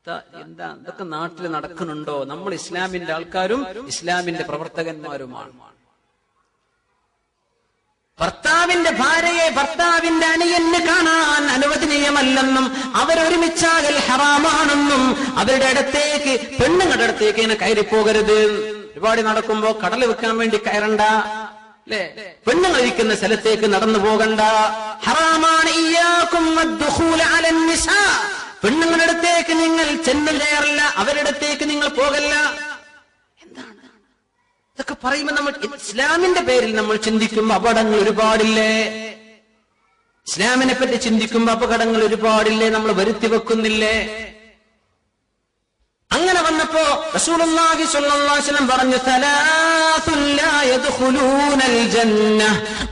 എന്താ ഇതൊക്കെ നാട്ടിൽ നടക്കുന്നുണ്ടോ? നമ്മൾ ഇസ്ലാമിന്റെ ആൾക്കാരും ഇസ്ലാമിന്റെ പ്രവർത്തകന്മാരുമാണ്. ഭർത്താവിന്റെ ഭാര്യയെ ഭർത്താവിന്റെ അനിയന് കാണാൻ അനുവദനീയമല്ലെന്നും അവരൊരുമിച്ചാകൽ ഹറാമാണെന്നും അവരുടെ അടുത്തേക്ക് പെണ്ണുങ്ങളുടെ അടുത്തേക്ക് ഇങ്ങനെ കയറിപ്പോകരുത്. ഒരുപാട് നടക്കുമ്പോ കടൽ വെക്കാൻ വേണ്ടി കയറണ്ട, അല്ലെ? പെണ്ണുങ്ങൾ ഇരിക്കുന്ന സ്ഥലത്തേക്ക് നടന്നു പോകണ്ട, ഹറാമാണ്. ഇയ്യാകും വദ്ദുഖൂല അലൻ നിസാ, പെണ്ണുങ്ങളുടെ അടുത്തേക്ക് നിങ്ങൾ ചെന്നു കയറില്ല, അവരുടെ അടുത്തേക്ക് നിങ്ങൾ പോകല്ല. എന്താണ് ഇതൊക്കെ പറയുമ്പോൾ നമ്മൾ ഇസ്ലാമിന്റെ പേരിൽ നമ്മൾ ചിന്തിക്കുമ്പോൾ അപകടങ്ങൾ ഒരുപാടില്ലേ? ഇസ്ലാമിനെ പറ്റി ചിന്തിക്കുമ്പോൾ അപകടങ്ങൾ ഒരുപാടില്ലേ? നമ്മൾ വരുത്തി വെക്കുന്നില്ലേ? അങ്ങനെ വന്നപ്പോ റസൂലുള്ളാഹി സ്വല്ലല്ലാഹു അലൈഹി വസല്ലം പറഞ്ഞു, സലാസുൻ ലാ യദ്ഖുലൂനൽ ജന്ന,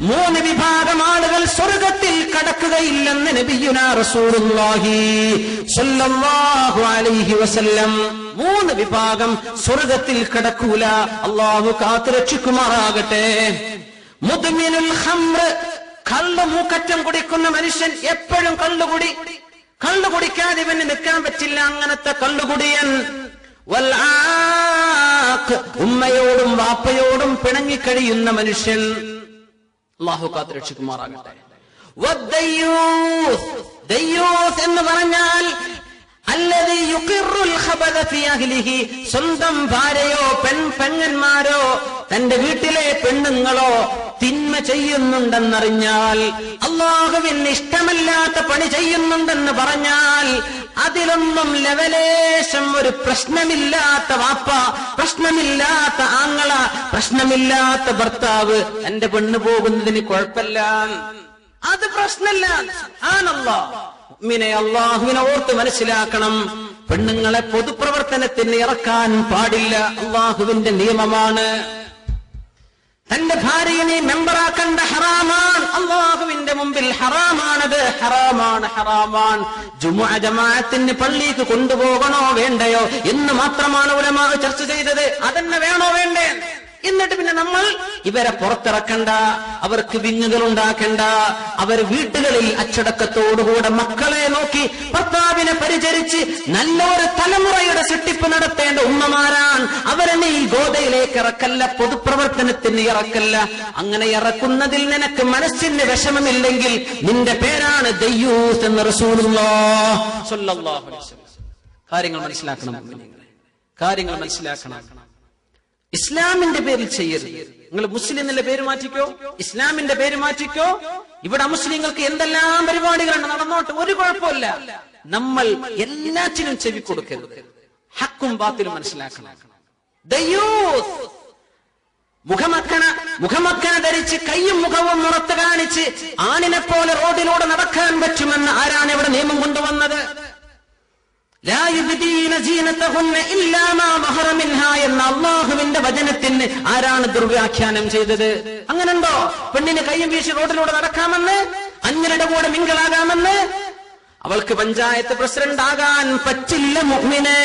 3 വിഭാഗം ആളുകൾ സ്വർഗ്ഗത്തിൽ കടക്കുകയില്ലെന്ന് നബിയുനാ റസൂലുള്ളാഹി സ്വല്ലല്ലാഹു അലൈഹി വസല്ലം. 3 വിഭാഗം സ്വർഗ്ഗത്തിൽ കടക്കൂല. അല്ലാഹു കാത്തുരക്ഷിക്കുമാറാകട്ടെ. മുദ്മിനുൽ ഖംർ, കള്ള് മൂക്കറ്റം കുടിക്കുന്ന മനുഷ്യൻ, എപ്പോഴും കള്ളു കുടിക്കാതെ ഇവന് നിൽക്കാൻ പറ്റില്ല, അങ്ങനത്തെ കള്ളുകുടിയൻ. ഉമ്മയോടും വാപ്പയോടും പിണങ്ങിക്കഴിയുന്ന മനുഷ്യൻ. അല്ലാഹു കാത്തുരക്ഷിക്കുമാറാകട്ടെ. ദയ്യൂസ് എന്ന് പറഞ്ഞാൽ അല്ലദീ യുഖിറുൽ ഖബദ ഫീ അഹ്ലിഹി, സ്വന്തം ഭാര്യയോ പെങ്ങന്മാരോ തന്റെ വീട്ടിലെ പെണ്ണുങ്ങളോ തിന്മ ചെയ്യുന്നുണ്ടെന്നറിഞ്ഞാൽ, അല്ലാഹുവിന് ഇഷ്ടമല്ലാത്ത പണി ചെയ്യുന്നുണ്ടെന്ന് പറഞ്ഞാൽ അതിലൊന്നും ലവലേശം ഒരു പ്രശ്നമില്ലാത്ത വാപ്പ, പ്രശ്നമില്ലാത്ത ആങ്ങള, പ്രശ്നമില്ലാത്ത ഭർത്താവ് തന്റെ പെണ്ണ് പോകുന്നതിന് കുഴപ്പമില്ല, അത് പ്രശ്നമില്ല. അല്ലാഹുവിനെ ഓർത്ത് മനസ്സിലാക്കണം. പെണ്ണുങ്ങളെ പൊതുപ്രവർത്തനത്തിന് ഇറക്കാൻ പാടില്ല, അല്ലാഹുവിന്റെ നിയമമാണ്. തന്റെ ഭാര്യയെ മെമ്പറാക്കേണ്ട, ഹറാമാണ്, അല്ലാഹുവിന്റെ മുമ്പിൽ ഹറാമാണത്, ഹറാമാണ്. ജുമുഅ ജമാഅത്തിന് പള്ളിക്ക് കൊണ്ടുപോകണോ വേണ്ടയോ എന്ന് മാത്രമാണ് ഉലമാ ചർച്ച ചെയ്തത്. അതന്നെ വേണോ വേണ്ടേ? എന്നിട്ട് പിന്നെ നമ്മൾ ഇവരെ പുറത്തിറക്കണ്ട, അവർക്ക് വിങ്ങുകൾ ഉണ്ടാക്കണ്ട, അവർ വീട്ടുകളിൽ അച്ചടക്കത്തോടുകൂടെ മക്കളെ നോക്കി ഭർത്താവിനെ പരിചരിച്ച് നല്ലൊരു തലമുറയുടെ സൃഷ്ടിപ്പ് നടത്തേണ്ട ഉമ്മമാരാണ്. അവരെ നീ ഗോദയിലേക്ക് ഇറക്കല്ല, പൊതുപ്രവർത്തനത്തിന് ഇറക്കല്ല. അങ്ങനെ ഇറക്കുന്നതിൽ നിനക്ക് മനസ്സിന് വിഷമമില്ലെങ്കിൽ നിന്റെ പേരാണ് ദയ്യൂസ് എന്ന് റസൂലുള്ളാഹി സ്വല്ലല്ലാഹു അലൈഹി വസല്ലം. കാര്യങ്ങൾ മനസ്സിലാക്കണം. ഇസ്ലാമിന്റെ പേരിൽ ചെയ്യരുത്. നിങ്ങൾ മുസ്ലിം എന്നുള്ള പേര് മാറ്റിക്കോ, ഇസ്ലാമിന്റെ പേര് മാറ്റിക്കോ. ഇവിടെ മുസ്ലിങ്ങൾക്ക് എന്തെല്ലാം പരിപാടികളുണ്ട്, നടന്നോട്ട്, ഒരു കുഴപ്പമില്ല. നമ്മൾ എല്ലാറ്റിനും ചെവി കൊടുക്കരുത്. ഹക്കും ബാത്തിലും മനസ്സിലാക്കണം. ദയ്യൂസ് മുഖമക്കന ധരിച്ച് കയ്യും മുഖവും മുറത്ത് കാണിച്ച് ആണിനെ പോലെ റോഡിലൂടെ നടക്കാൻ പറ്റുമെന്ന് ആരാണ് ഇവിടെ നിയമം കൊണ്ടുവന്നത്? ലാ യുബ്ദീന സീനതഹുന്ന ഇല്ലാ മാ ബഹറ മിൻഹാ എന്ന അല്ലാഹുവിന്റെ വചനത്തിന് ആരാണ് ദുർവ്യാഖ്യാനം ചെയ്തത്? അങ്ങനെയുണ്ടോ? പെണ്ണിന് കയ്യും വീശി റോഡിലൂടെ നടക്കാമെന്ന്, അന്യരുടെ കൂടെ മിങ്കിളാകാമെന്ന്? അവൾക്ക് പഞ്ചായത്ത് പ്രസിഡന്റ് ആകാൻ പറ്റില്ല മുഅ്മിനെ,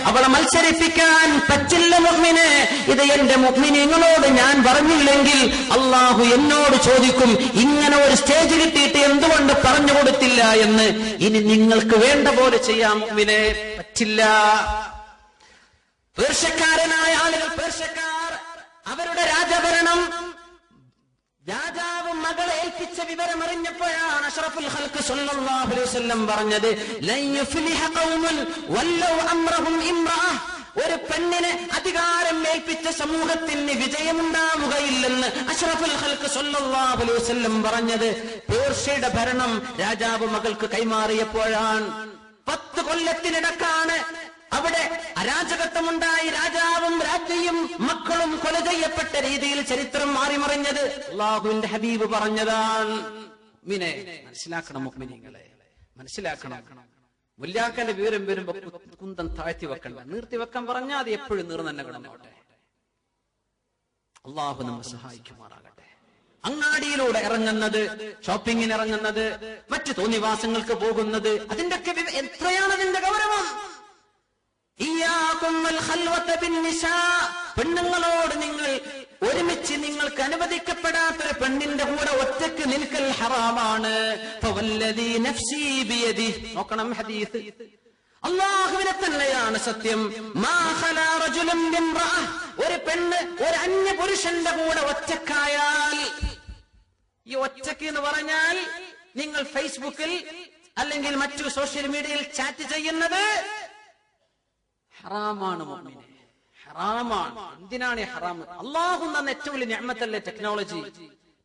അവളെ മത്സരിപ്പിക്കാൻ പറ്റില്ല മുഅ്മിനെ. ഇത് എന്റെ മുഅ്മിനീങ്ങളോട് ഞാൻ പറഞ്ഞില്ലെങ്കിൽ അല്ലാഹു എന്നോട് ചോദിക്കും, ഇങ്ങനെ ഒരു സ്റ്റേജ് കിട്ടിയിട്ട് എന്തുകൊണ്ട് പറഞ്ഞു കൊടുത്തില്ല എന്ന്. ഇനി നിങ്ങൾക്ക് വേണ്ട പോലെ ചെയ്യാം മുഅ്മിനെ, പറ്റില്ല. പേർഷ്യക്കാരനായ ആളുകൾ, പേർഷ്യക്കാർ, അവരുടെ രാജഭരണം, രാജാവ് മകളെ ഏൽപ്പിച്ച വിവരം അറിഞ്ഞപ്പോഴാണ് അഷ്റഫുൽ ഖൽഖ് സ്വല്ലല്ലാഹു അലൈഹി വസല്ലം പറഞ്ഞത്, ലൻ യുഫ്ലിഹ ഖൗമുൻ വല്ലൗ അംറഹും ഇംറഅ, ഒരു പെണ്ണിനെ അധികാരം ഏൽപ്പിച്ച സമൂഹത്തിന് വിജയമുണ്ടാവുകയില്ലെന്ന് അഷ്റഫുൽ ഖൽഖ് സ്വല്ലല്ലാഹു അലൈഹി വസല്ലം പറഞ്ഞത് പേർഷ്യയുടെ ഭരണം രാജാവ് മകൾക്ക് കൈമാറിയപ്പോഴാണ്. 10 കൊല്ലത്തിനിടക്കാണ് അവിടെ അരാജകത്വമുണ്ടായി. രാജാവും രാജ്ഞിയും മക്കളും കൊല ചെയ്യപ്പെട്ട രീതിയിൽ ചരിത്രം മാറിമറിഞ്ഞത് അല്ലാഹുവിന്റെ ഹബീബ് പറഞ്ഞതാണ്. മനസ്സിലാക്കണം മുഅ്മിനീങ്ങളെ, മനസ്സിലാക്കണം. മുല്ലാക്കന്റെ വിവരം വരുമ്പോ കുന്തം താഴ്ത്തി വെക്കണ്ട, നീർത്തി വെക്കാൻ പറഞ്ഞാൽ അത് എപ്പോഴും നീർന്നെ കിടന്നോട്ടെ. അല്ലാഹു നമ്മെ സഹായിക്കുമാറാകട്ടെ. അങ്ങാടിയിലൂടെ ഇറങ്ങുന്നത്, ഷോപ്പിങ്ങിന് ഇറങ്ങുന്നത്, മറ്റു തോന്നിവാസങ്ങൾക്ക് പോകുന്നത്, അതിന്റെയൊക്കെ എത്രയാണ് അതിന്റെ ഗൗരവം? പെണ്ണുങ്ങളോട് നിങ്ങൾ ഒരുമിച്ച് നിങ്ങൾക്ക് അനുവദിക്കപ്പെടാത്തൊരു പെണ്ണിന്റെ കൂടെ ഒറ്റക്ക് നിൽക്കൽ ഹറാമാണ്. നോക്കണം ഹദീസ്. അല്ലാഹുവിനെ അതിനെ തന്നെയാണ് സത്യം. മാ ഖലാ റജുലുൻ ബിംറഅ, ഒരു പെണ്ണ് ഒരു അന്യ പുരുഷന്റെ കൂടെ ഒറ്റക്കായാൽ, ഈ ഒറ്റക്ക് എന്ന് പറഞ്ഞാൽ നിങ്ങൾ ഫേസ്ബുക്കിൽ അല്ലെങ്കിൽ മറ്റു സോഷ്യൽ മീഡിയയിൽ ചാറ്റ് ചെയ്യുന്നത് ഹറാമാണ് മുഅ്മിനേ, ഹറാമാണ്. എന്തിനാണ് ഹറാം? അല്ലാഹു തന്ന ഏറ്റവും വലിയ നിഅമത്തല്ലേ ടെക്നോളജി.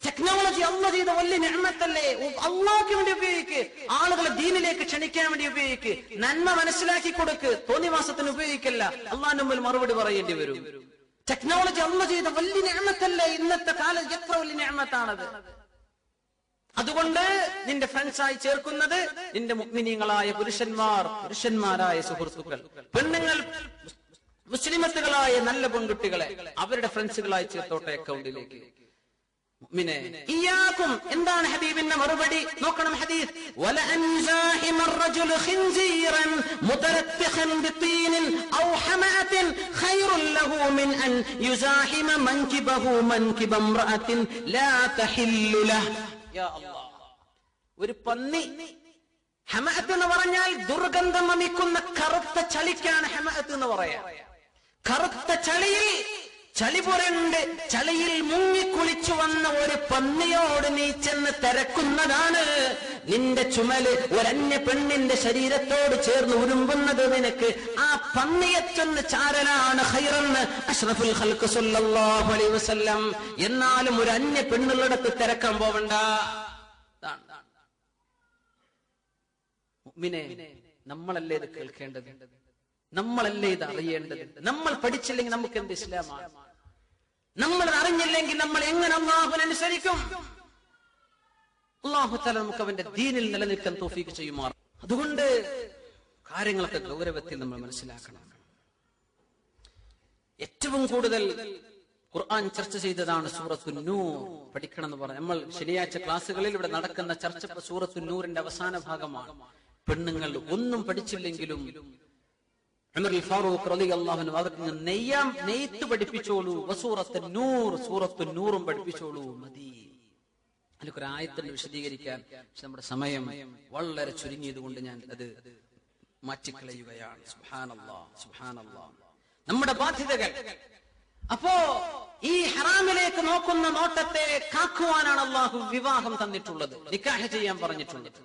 ടെക്നോളജി അല്ലാഹു ചെയ്ത വലിയ നിഅമത്തല്ലേ. അല്ലാഹുവിന് വേണ്ടി ഉപയോഗിക്ക്, ആളുകളെ ദീനിലേക്ക് ക്ഷണിക്കാൻ വേണ്ടി ഉപയോഗിക്ക്, നന്മ മനസ്സിലാക്കി കൊടുക്ക്. തോന്നിവാസത്തിന് ഉപയോഗിക്കല്ല, അല്ലാഹുവിന്റെ മുമ്പിൽ മറുപടി പറയേണ്ടി വരും. ടെക്നോളജി അല്ലാഹു ചെയ്ത വലിയ നിഅമത്തല്ലേ. ഇന്നത്തെ കാലത്ത് എത്ര വലിയ നിഅമത്താണത്. അതുകൊണ്ട് നിന്റെ ഫ്രണ്ട്സായി ചേർക്കുന്നത് നിന്റെ മുഅ്മിനീങ്ങളായ പുരുഷന്മാരായ സുഹൃത്തുക്കൾ, പെണ്ണുങ്ങൾ മുസ്ലിമത്തുകളായ നല്ല പെൺകുട്ടികളെ അവരുടെ ഫ്രണ്ട്സുകളായി ചേർത്തോട്ടെ അക്കൗണ്ടിലേക്ക്. മുഅ്മിനേ, ഇയ്യാകും, എന്താണ് ഹബീബിന്റെ മറുപടി? നോക്കണം ഹദീസ്. വല അൻസാഹിമ الرجل خنزيرا مترتخا بطين او حمأة خير له من ان يزاحم منكبه منكب امرأة لا تحل له. യാ അല്ലാഹ്, ഒരു പന്നി, ഹമഅത്ത് എന്ന് പറഞ്ഞാൽ ദുർഗന്ധം വമിക്കുന്ന കറുത്ത ചളിക്കാണ് ഹമഅത്ത് എന്ന് പറയാ. കറുത്ത ചളി പുരണ്ട് ചളിയിൽ മുങ്ങിക്കുളിച്ചു വന്ന ഒരു പന്നിയോട് നീ ചെന്ന് തിരക്കുന്നതാണ് നിന്റെ ചുമല് ഒരന്യ പെണ്ണിന്റെ ശരീരത്തോട് ചേർന്ന് ഉരുമ്പുന്നത് നിനക്ക് ആ പന്നിയെ ചെന്ന് ചാരലാണ് ഖൈറെന്ന് അഷ്റഫുൽ ഖൽഖ് സല്ലല്ലാഹു അലൈഹി വസല്ലം. എന്നാലും ഒരു അന്യ പെണ്ണുള്ളിടത്ത് തിരക്കാൻ പോവണ്ട. മുഅ്മിനേ, നമ്മളല്ലേ ഇത് കേൾക്കേണ്ടത്, നമ്മളല്ലേ ഇത് അറിയേണ്ടത്. നമ്മൾ പഠിച്ചില്ലെങ്കിൽ നമുക്ക് എന്ത് ഇസ്ലാമാണ്? നമ്മൾ അറിഞ്ഞില്ലെങ്കിൽ നമ്മൾ എങ്ങനെ അല്ലാഹുവിനെ അനുസരിക്കും? അല്ലാഹു തആല നമുക്ക് അവന്റെ ദീനിൽ നിലനിൽക്കാൻ തൗഫീഖ് ചെയ്യുമാർ. അതുകൊണ്ട് കാര്യങ്ങളൊക്കെ ഗൗരവത്തിൽ നമ്മൾ മനസ്സിലാക്കണം. ഏറ്റവും കൂടുതൽ ഖുർആൻ ചർച്ച ചെയ്തതാണ് സൂറത്തുൻ നൂർ. പഠിക്കണം എന്ന് പറഞ്ഞു. നമ്മൾ ശനിയാഴ്ച ക്ലാസ്സുകളിൽ ഇവിടെ നടക്കുന്ന ചർച്ച സൂറത്തുൻ നൂറിന്റെ അവസാന ഭാഗമാണ്. പെണ്ണുങ്ങൾ ഒന്നും പഠിച്ചില്ലെങ്കിലും ഉമർ ഫാറൂഖ് റളിയല്ലാഹു അൻഹു അവർക്ക് നെയ്ത്ത് പഠിപ്പിച്ചോളൂ, സൂറത്തുൻ നൂറും പഠിപ്പിച്ചോളൂ മതി. അതിലൊക്കെ ഒരു ആയത്തിന് വിശദീകരിക്കാൻ നമ്മുടെ സമയം വളരെ ചുരുങ്ങിയത് കൊണ്ട് ഞാൻ അത് മാറ്റിക്കളയുകയാണ്. സുബ്ഹാനല്ലാഹ്. നമ്മുടെ ബാധ്യതകൾ. അപ്പോ ഈ ഹറാമിലേക്ക് നോക്കുന്ന നോട്ടത്തെ കാക്കുവാനാണ് അല്ലാഹു വിവാഹം തന്നിട്ടുള്ളത്, നിക്കാഹ് ചെയ്യാൻ പറഞ്ഞിട്ടുള്ളത്.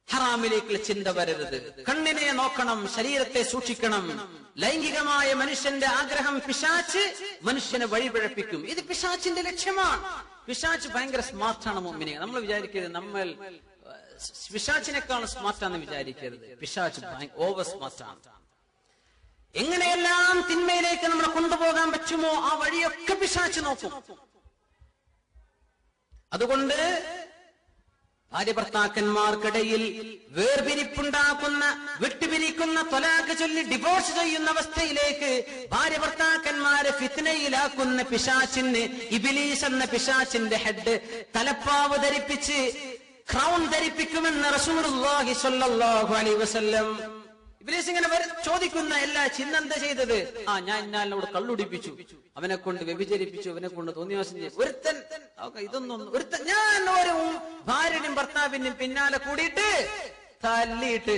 ഹറാമിലേക്കുള്ള ചിന്ത വരരുത്. കണ്ണിനെ നോക്കണം, ശരീരത്തെ സൂക്ഷിക്കണം. ലൈംഗികമായ മനുഷ്യന്റെ ആഗ്രഹം പിശാച് മനുഷ്യനെ വഴിപിഴപ്പിക്കും. ഇത് പിശാചിന്റെ ലക്ഷ്യമാണ്. പിശാച് ഭയങ്കര സ്മാർട്ടാണ് മുഅ്മിനീൻ. നമ്മൾ വിചാരിക്കരുത് നമ്മൾ പിശാചിനേക്കാൾ സ്മാർട്ടാന്ന് വിചാരിക്കരുത്. പിശാച് ഓവർ സ്മാർട്ടാണ്. എങ്ങനെയെല്ലാം തിന്മയിലേക്ക് നമ്മളെ കൊണ്ടുപോകാൻ പറ്റുമോ ആ വഴിയൊക്കെ പിശാച് നോക്കും. അതുകൊണ്ട് ഭാര്യ ഭർത്താക്കന്മാർക്കിടയിൽ വേർപിരിപ്പുണ്ടാക്കുന്ന, വിട്ടുപിരിക്കുന്ന, ത്വലാഖ് ചൊല്ലി ഡിവോഴ്സ് ചെയ്യുന്ന അവസ്ഥയിലേക്ക് ഭാര്യ ഭർത്താക്കന്മാരെ ഫിത്നയിലാക്കുന്ന പിശാചിന്, ഇബ്ലീസ് എന്ന പിശാചിന്റെ ഹെഡ് തലപ്പാവ് ധരിപ്പിച്ച് ക്രൗൺ ധരിപ്പിക്കുമെന്ന് റസൂലുള്ളാഹി സ്വല്ലല്ലാഹു അലൈഹി വസല്ലം. ഇബ്ലീസ് ഇങ്ങനെ ചോദിക്കുന്ന എല്ലാ ചിന്നെന്താ ചെയ്തത്? ഞാൻ ഇന്നാലിനോട് കള്ളുടിപ്പിച്ചു, അവനെ കൊണ്ട് വ്യഭിചരിപ്പിച്ചു, അവനെ കൊണ്ട് തോന്നിവാസം ചെയ്തു. ഒരുത്തൻ ഞാൻ ഒരു ഭാര്യനും ഭർത്താവിനും പിന്നാലെ കൂടിയിട്ട് തല്ലിയിട്ട്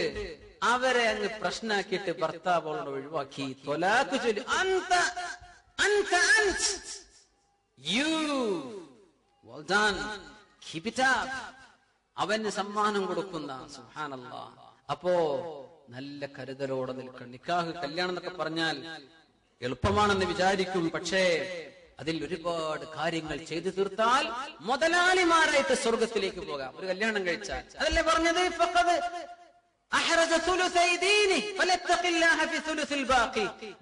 അവരെ അങ്ങ് പ്രശ്നാക്കിയിട്ട് ഭർത്താവ് അവളോട് ഒഴിവാക്കി ത്വലാഖ് ചൊല്ലി അവന് സമ്മാനം കൊടുക്കുന്ന. സുബ്ഹാനല്ലാഹ്. അപ്പോ നല്ല കരുതലോടെ നിൽക്കണം. നിക്കാഹ്, കല്യാണം എന്നൊക്കെ പറഞ്ഞാൽ എളുപ്പമാണെന്ന് വിചാരിക്കും. പക്ഷേ അതിൽ ഒരുപാട് കാര്യങ്ങൾ ചെയ്തു തീർത്താൽ മുതലാളിമാരായിട്ട് സ്വർഗത്തിലേക്ക് പോകാം. ഒരു കല്യാണം കഴിച്ചാൽ അതല്ലേ പറഞ്ഞത്,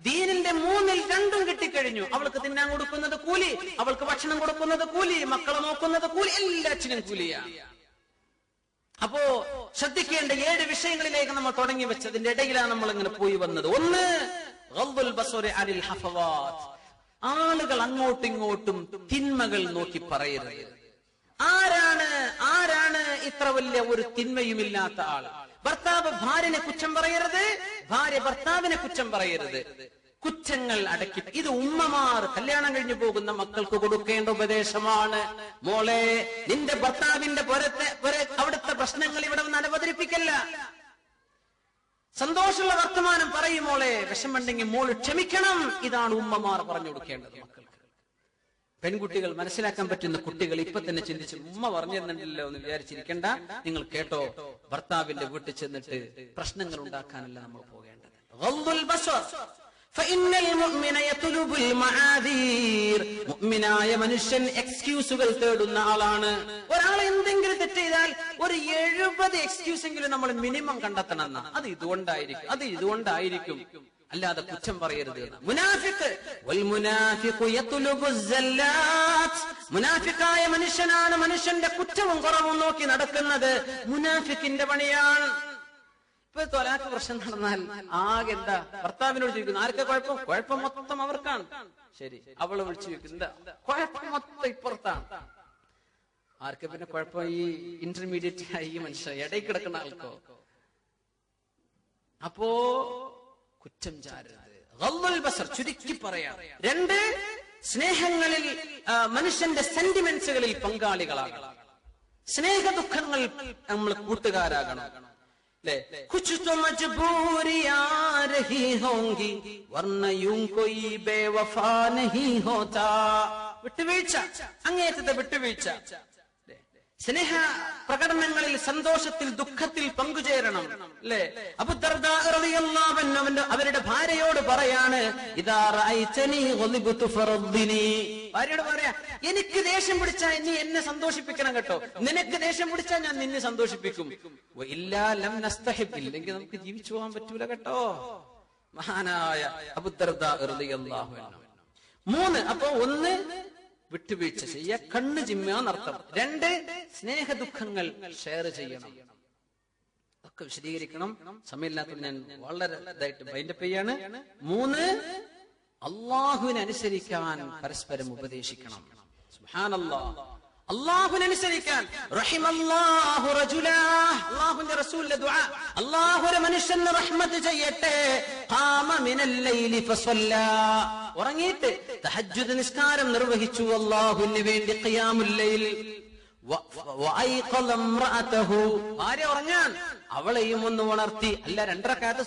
ദീനിന്റെ 2/3 കിട്ടിക്കഴിഞ്ഞു. അവൾക്ക് തിന്നാൻ കൊടുക്കുന്നത് കൂലി, അവൾക്ക് ഭക്ഷണം കൊടുക്കുന്നത് കൂലി, മക്കളെ നോക്കുന്നത് കൂലി, എല്ലാറ്റിനും കൂലിയാണ്. അപ്പോ ശ്രദ്ധിക്കേണ്ട 7 വിഷയങ്ങളിലേക്ക് നമ്മൾ തുടങ്ങി വെച്ചതിന്റെ ഇടയിലാണ് നമ്മൾ ഇങ്ങനെ പോയി വന്നത്. ഒന്ന്, ഗദ്ദുൽ ബസ്വരി അനിൽ ഹഫവാത്ത്. ആളുകൾ അങ്ങോട്ടും ഇങ്ങോട്ടും തിന്മകൾ നോക്കി പറയരുത്. ആരാണ് ഇത്ര വലിയ ഒരു തിന്മയുമില്ലാത്ത ആൾ? ഭർത്താവ് ഭാര്യനെ കുറ്റം പറയരുത്, ഭാര്യ ഭർത്താവിനെ കുറ്റം പറയരുത്. കുറ്റങ്ങൾ അടക്കി. ഇത് ഉമ്മമാർ കല്യാണം കഴിഞ്ഞു പോകുന്ന മക്കൾക്ക് കൊടുക്കേണ്ട ഉപദേശമാണ്. മോളെ, നിന്റെ ഭർത്താവിന്റെ അവിടുത്തെ പ്രശ്നങ്ങൾ ഇവിടെ വന്ന് അവതരിപ്പിക്കല്ല. സന്തോഷമുള്ള വർത്തമാനം പറയുമോളെ, വിഷമുണ്ടെങ്കിൽ മോള് ക്ഷമിക്കണം. ഇതാണ് ഉമ്മമാർ പറഞ്ഞു കൊടുക്കേണ്ടത് മക്കൾക്ക്. പെൺകുട്ടികൾ മനസ്സിലാക്കാൻ പറ്റുന്ന കുട്ടികൾ ഇപ്പൊ തന്നെ ചിന്തിച്ച് ഉമ്മ പറഞ്ഞു തന്നില്ലല്ലോ എന്ന് വിചാരിച്ചിരിക്കണ്ട. നിങ്ങൾ കേട്ടോ, ഭർത്താവിന്റെ വീട്ടിൽ ചെന്നിട്ട് പ്രശ്നങ്ങൾ ഉണ്ടാക്കാനല്ല നമ്മൾ പോകേണ്ടത്. മുഅ്മിനായ മനുഷ്യൻ എക്സ്ക്യൂസുകൾ തേടുന്ന ആളാണ്. ഒരാൾ എന്തെങ്കിലും തെറ്റ് ചെയ്താൽ ഒരു 70 എക്സ്ക്യൂസ് എങ്കിലും നമ്മൾ മിനിമം കണ്ടെത്തണം. അത് ഇതുകൊണ്ടായിരിക്കും, അല്ലാതെ കുറ്റം പറയരുത്. മുനാഫിക്കായ മനുഷ്യനാണ് മനുഷ്യന്റെ കുറ്റവും കുറവും നോക്കി നടക്കുന്നത്. മുനാഫിക്കിന്റെ പണിയാണ്. ഇപ്പൊ തൊലാക്ക് പ്രശ്നം നടന്നാൽ ആകെ എന്താ, ഭർത്താവിനോട് ചോദിക്കുന്നു ആർക്കാ കുഴപ്പം? കുഴപ്പം മൊത്തം അവർക്കാണ്. ശരി, അവളെ വിളിച്ചു ചോദിക്കുന്നത് കുഴപ്പം മൊത്തം ഇപ്പുറത്താണ്. ആർക്ക് പിന്നെ കുഴപ്പം? ഈ ഇന്റർമീഡിയറ്റ് ആയി ഈ മനുഷ്യൻ ഇടയിൽ കിടക്കുന്ന ആൾക്കോ? അപ്പോ കുറ്റം ചാരരുത്. ഗദ്ദുൽ ബസർ ചുരുക്കി പറയാം. 2, സ്നേഹങ്ങളിൽ മനുഷ്യന്റെ സെന്റിമെന്റ്സുകളിൽ പങ്കാളികളാകണം. സ്നേഹ ദുഃഖങ്ങൾ നമ്മൾ കൂട്ടുകാരാകണം. കുച്ച് തോ മജ്ബൂരി ആ രഹി ഹോംഗി വർന യൂം കോയി ബേവഫാ നഹീ ഹോതാ. വിട്ടുവീഴ്ച, അങ്ങേയറ്റത്തെ വിട്ടുവീഴ്ച. സ്നേഹ പ്രകടനങ്ങളിൽ സന്തോഷത്തിൽ ദുഃഖത്തിൽ പങ്കുചേരണം. അല്ലെ, അബൂ ദർദാ റളിയല്ലാഹു അൻഹു അവരുടെ ഭാര്യയോട് പറയാണ്, ഇദാ റഅയ്തനി ഗളിബ്തു ഫറദ്ദിനി. ഭാര്യയോട് പറയാ, എനിക്ക് ദേഷ്യം പിടിച്ചാൽ നീ എന്നെ സന്തോഷിപ്പിക്കണം കേട്ടോ. നിനക്ക് ദേഷ്യം പിടിച്ചാൽ ഞാൻ നിന്നെ സന്തോഷിപ്പിക്കും. ഇല്ലാ ലം നസ്തഹിബ്, ഇല്ലെങ്കിൽ നമുക്ക് ജീവിച്ചു പോകാൻ പറ്റൂല കേട്ടോ. മഹാനായ അബൂ ദർദാ റളിയല്ലാഹു അൻഹു. 3, അപ്പോ 1 വിട്ടുവീഴ്ച ചെയ്യുക, കണ്ണ് ചിമ്മാന്നർത്ഥം. 2, സ്നേഹ ദുഃഖങ്ങൾ ഷെയർ ചെയ്യണം. ഒക്കെ വിശദീകരിക്കണം, സമയമില്ലാത്തത് ഞാൻ വളരെ ഇതായിട്ട് വൈൻഡപ്പ് ചെയ്യാണ്. 3, അള്ളാഹുവിനെ അനുസരിക്കാൻ പരസ്പരം ഉപദേശിക്കണം. സുബ്ഹാനല്ലാഹ്, അള്ളാഹുവിനനുസരിക്കാൻ. റഹിമല്ലാഹു റജുലാ, അള്ളാഹുവിന്റെ റസൂലിന്റെ ദുആ, അള്ളാഹു ഒരു മനുഷ്യന് റഹ്മത്ത് ചെയ്യട്ടെ. ഖാമ മിനൽ ലൈലി ഫസല്ലാ, ഉറങ്ങിയിട്ട് തഹജ്ജുദ് നിസ്കാരം നിർവഹിച്ചു അള്ളാഹുവിന് വേണ്ടി. ഖിയാമുൽ ലൈൽ വഅയ്ഖള ഇംറഅതഹു, ഭാര്യ ഉറങ്ങാൻ അവളെയും ഒന്ന് ഉണർത്തി. അല്ല, 2 റക്അത്ത്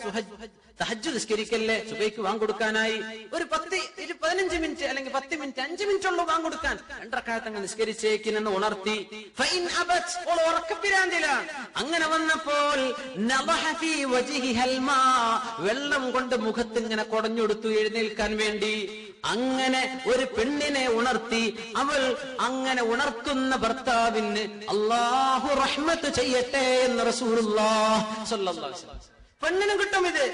തഹജ്ജുദ് നിസ്കരിക്കല്ലേ, സുബഹിക്ക് വാങ്ങൊടുക്കാനായി ഒരു 15 മിനിറ്റ് അല്ലെങ്കിൽ 10 മിനിറ്റ് 5 മിനിറ്റ് ഉള്ളൂ വാങ്ങൊടുക്കാൻ. 2 റക്അത്ത് അങ്ങ് നിസ്കരിച്ചേക്കിനെന്ന് ഉണർത്തി. ഫഇൻ അബത്, ഓൾ ഉറക്കപ്പിരാന്തിലാണ്. അങ്ങനെ വന്നപ്പോൾ നളഹ ഫീ വജ്ഹിഹൽ മാ, വെള്ളം കൊണ്ട് മുഖത്ത് ഇങ്ങനെ കുടഞ്ഞെടുത്തു എഴുന്നേൽക്കാൻ വേണ്ടി. അങ്ങനെ ഒരു പെണ്ണിനെ ഉണർത്തി. അവൾ അങ്ങനെ ഉണർത്തുന്ന ഭർത്താവിന് അല്ലാഹു റഹ്മത്ത് ചെയ്യട്ടെ എന്ന് റസൂലുള്ളാഹി സ്വല്ലല്ലാഹു അലൈഹി വസല്ലം. പെണ്ണിനും കിട്ടും ഇത്.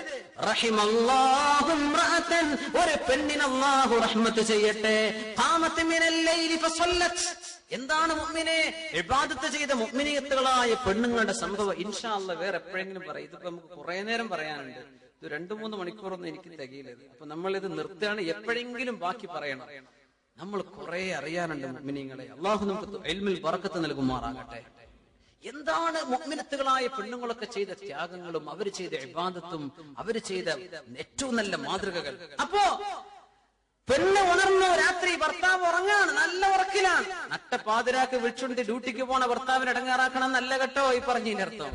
റഹിമല്ലാഹു ഇംറഅതൻ, ഒരു പെണ്ണിന് അല്ലാഹു റഹ്മത്ത് ചെയ്യട്ടെ. ഖാമത്ത് മിനൽ ലൈലി ഫസല്ലത്ത്. എന്താണ് മുഅ്മിനെ? ഇബാദത്ത് ചെയ്ത മുഅ്മിനീയത്തുകളായ പെണ്ണുങ്ങളുടെ സംഭവം ഇൻഷാ അല്ലാഹ് വേറെ എപ്പോഴെങ്കിലും പറയും. ഇതിപ്പോ നമുക്ക് കുറെ നേരം പറയാനുണ്ട്. ഇത് 2-3 മണിക്കൂറൊന്നും എനിക്ക് തികയില്ല. അപ്പൊ നമ്മൾ ഇത് നിർത്തുകയാണ്. എപ്പോഴെങ്കിലും ബാക്കി പറയണം. നമ്മൾ കുറെ അറിയാനുണ്ട് മുഅ്മിനീങ്ങളെ. അല്ലാഹു നമുക്ക് ഇൽമിൽ ബറക്കത്ത് നൽകുമാറാകട്ടെ. എന്താണ് മുഅ്മിനത്തുകളായ പെണ്ണുങ്ങളൊക്കെ ചെയ്ത ത്യാഗങ്ങളും അവര് ചെയ്ത ഇബാദത്തും അവര് ചെയ്ത ഏറ്റവും നല്ല മാതൃകകൾ. അപ്പോ പെണ്ണ് ഉണർന്നു, രാത്രി ഭർത്താവ് ഉറങ്ങാണ്, നല്ല ഉറക്കിലാണ്. നട്ടപ്പാതിരാക്ക് വിളിച്ചുകൊണ്ട് ഡ്യൂട്ടിക്ക് പോണ ഭർത്താവിനെ ഇടങ്ങാറാക്കണം നല്ല കേട്ടോ ഈ പറഞ്ഞതിന്റെ അർത്ഥം.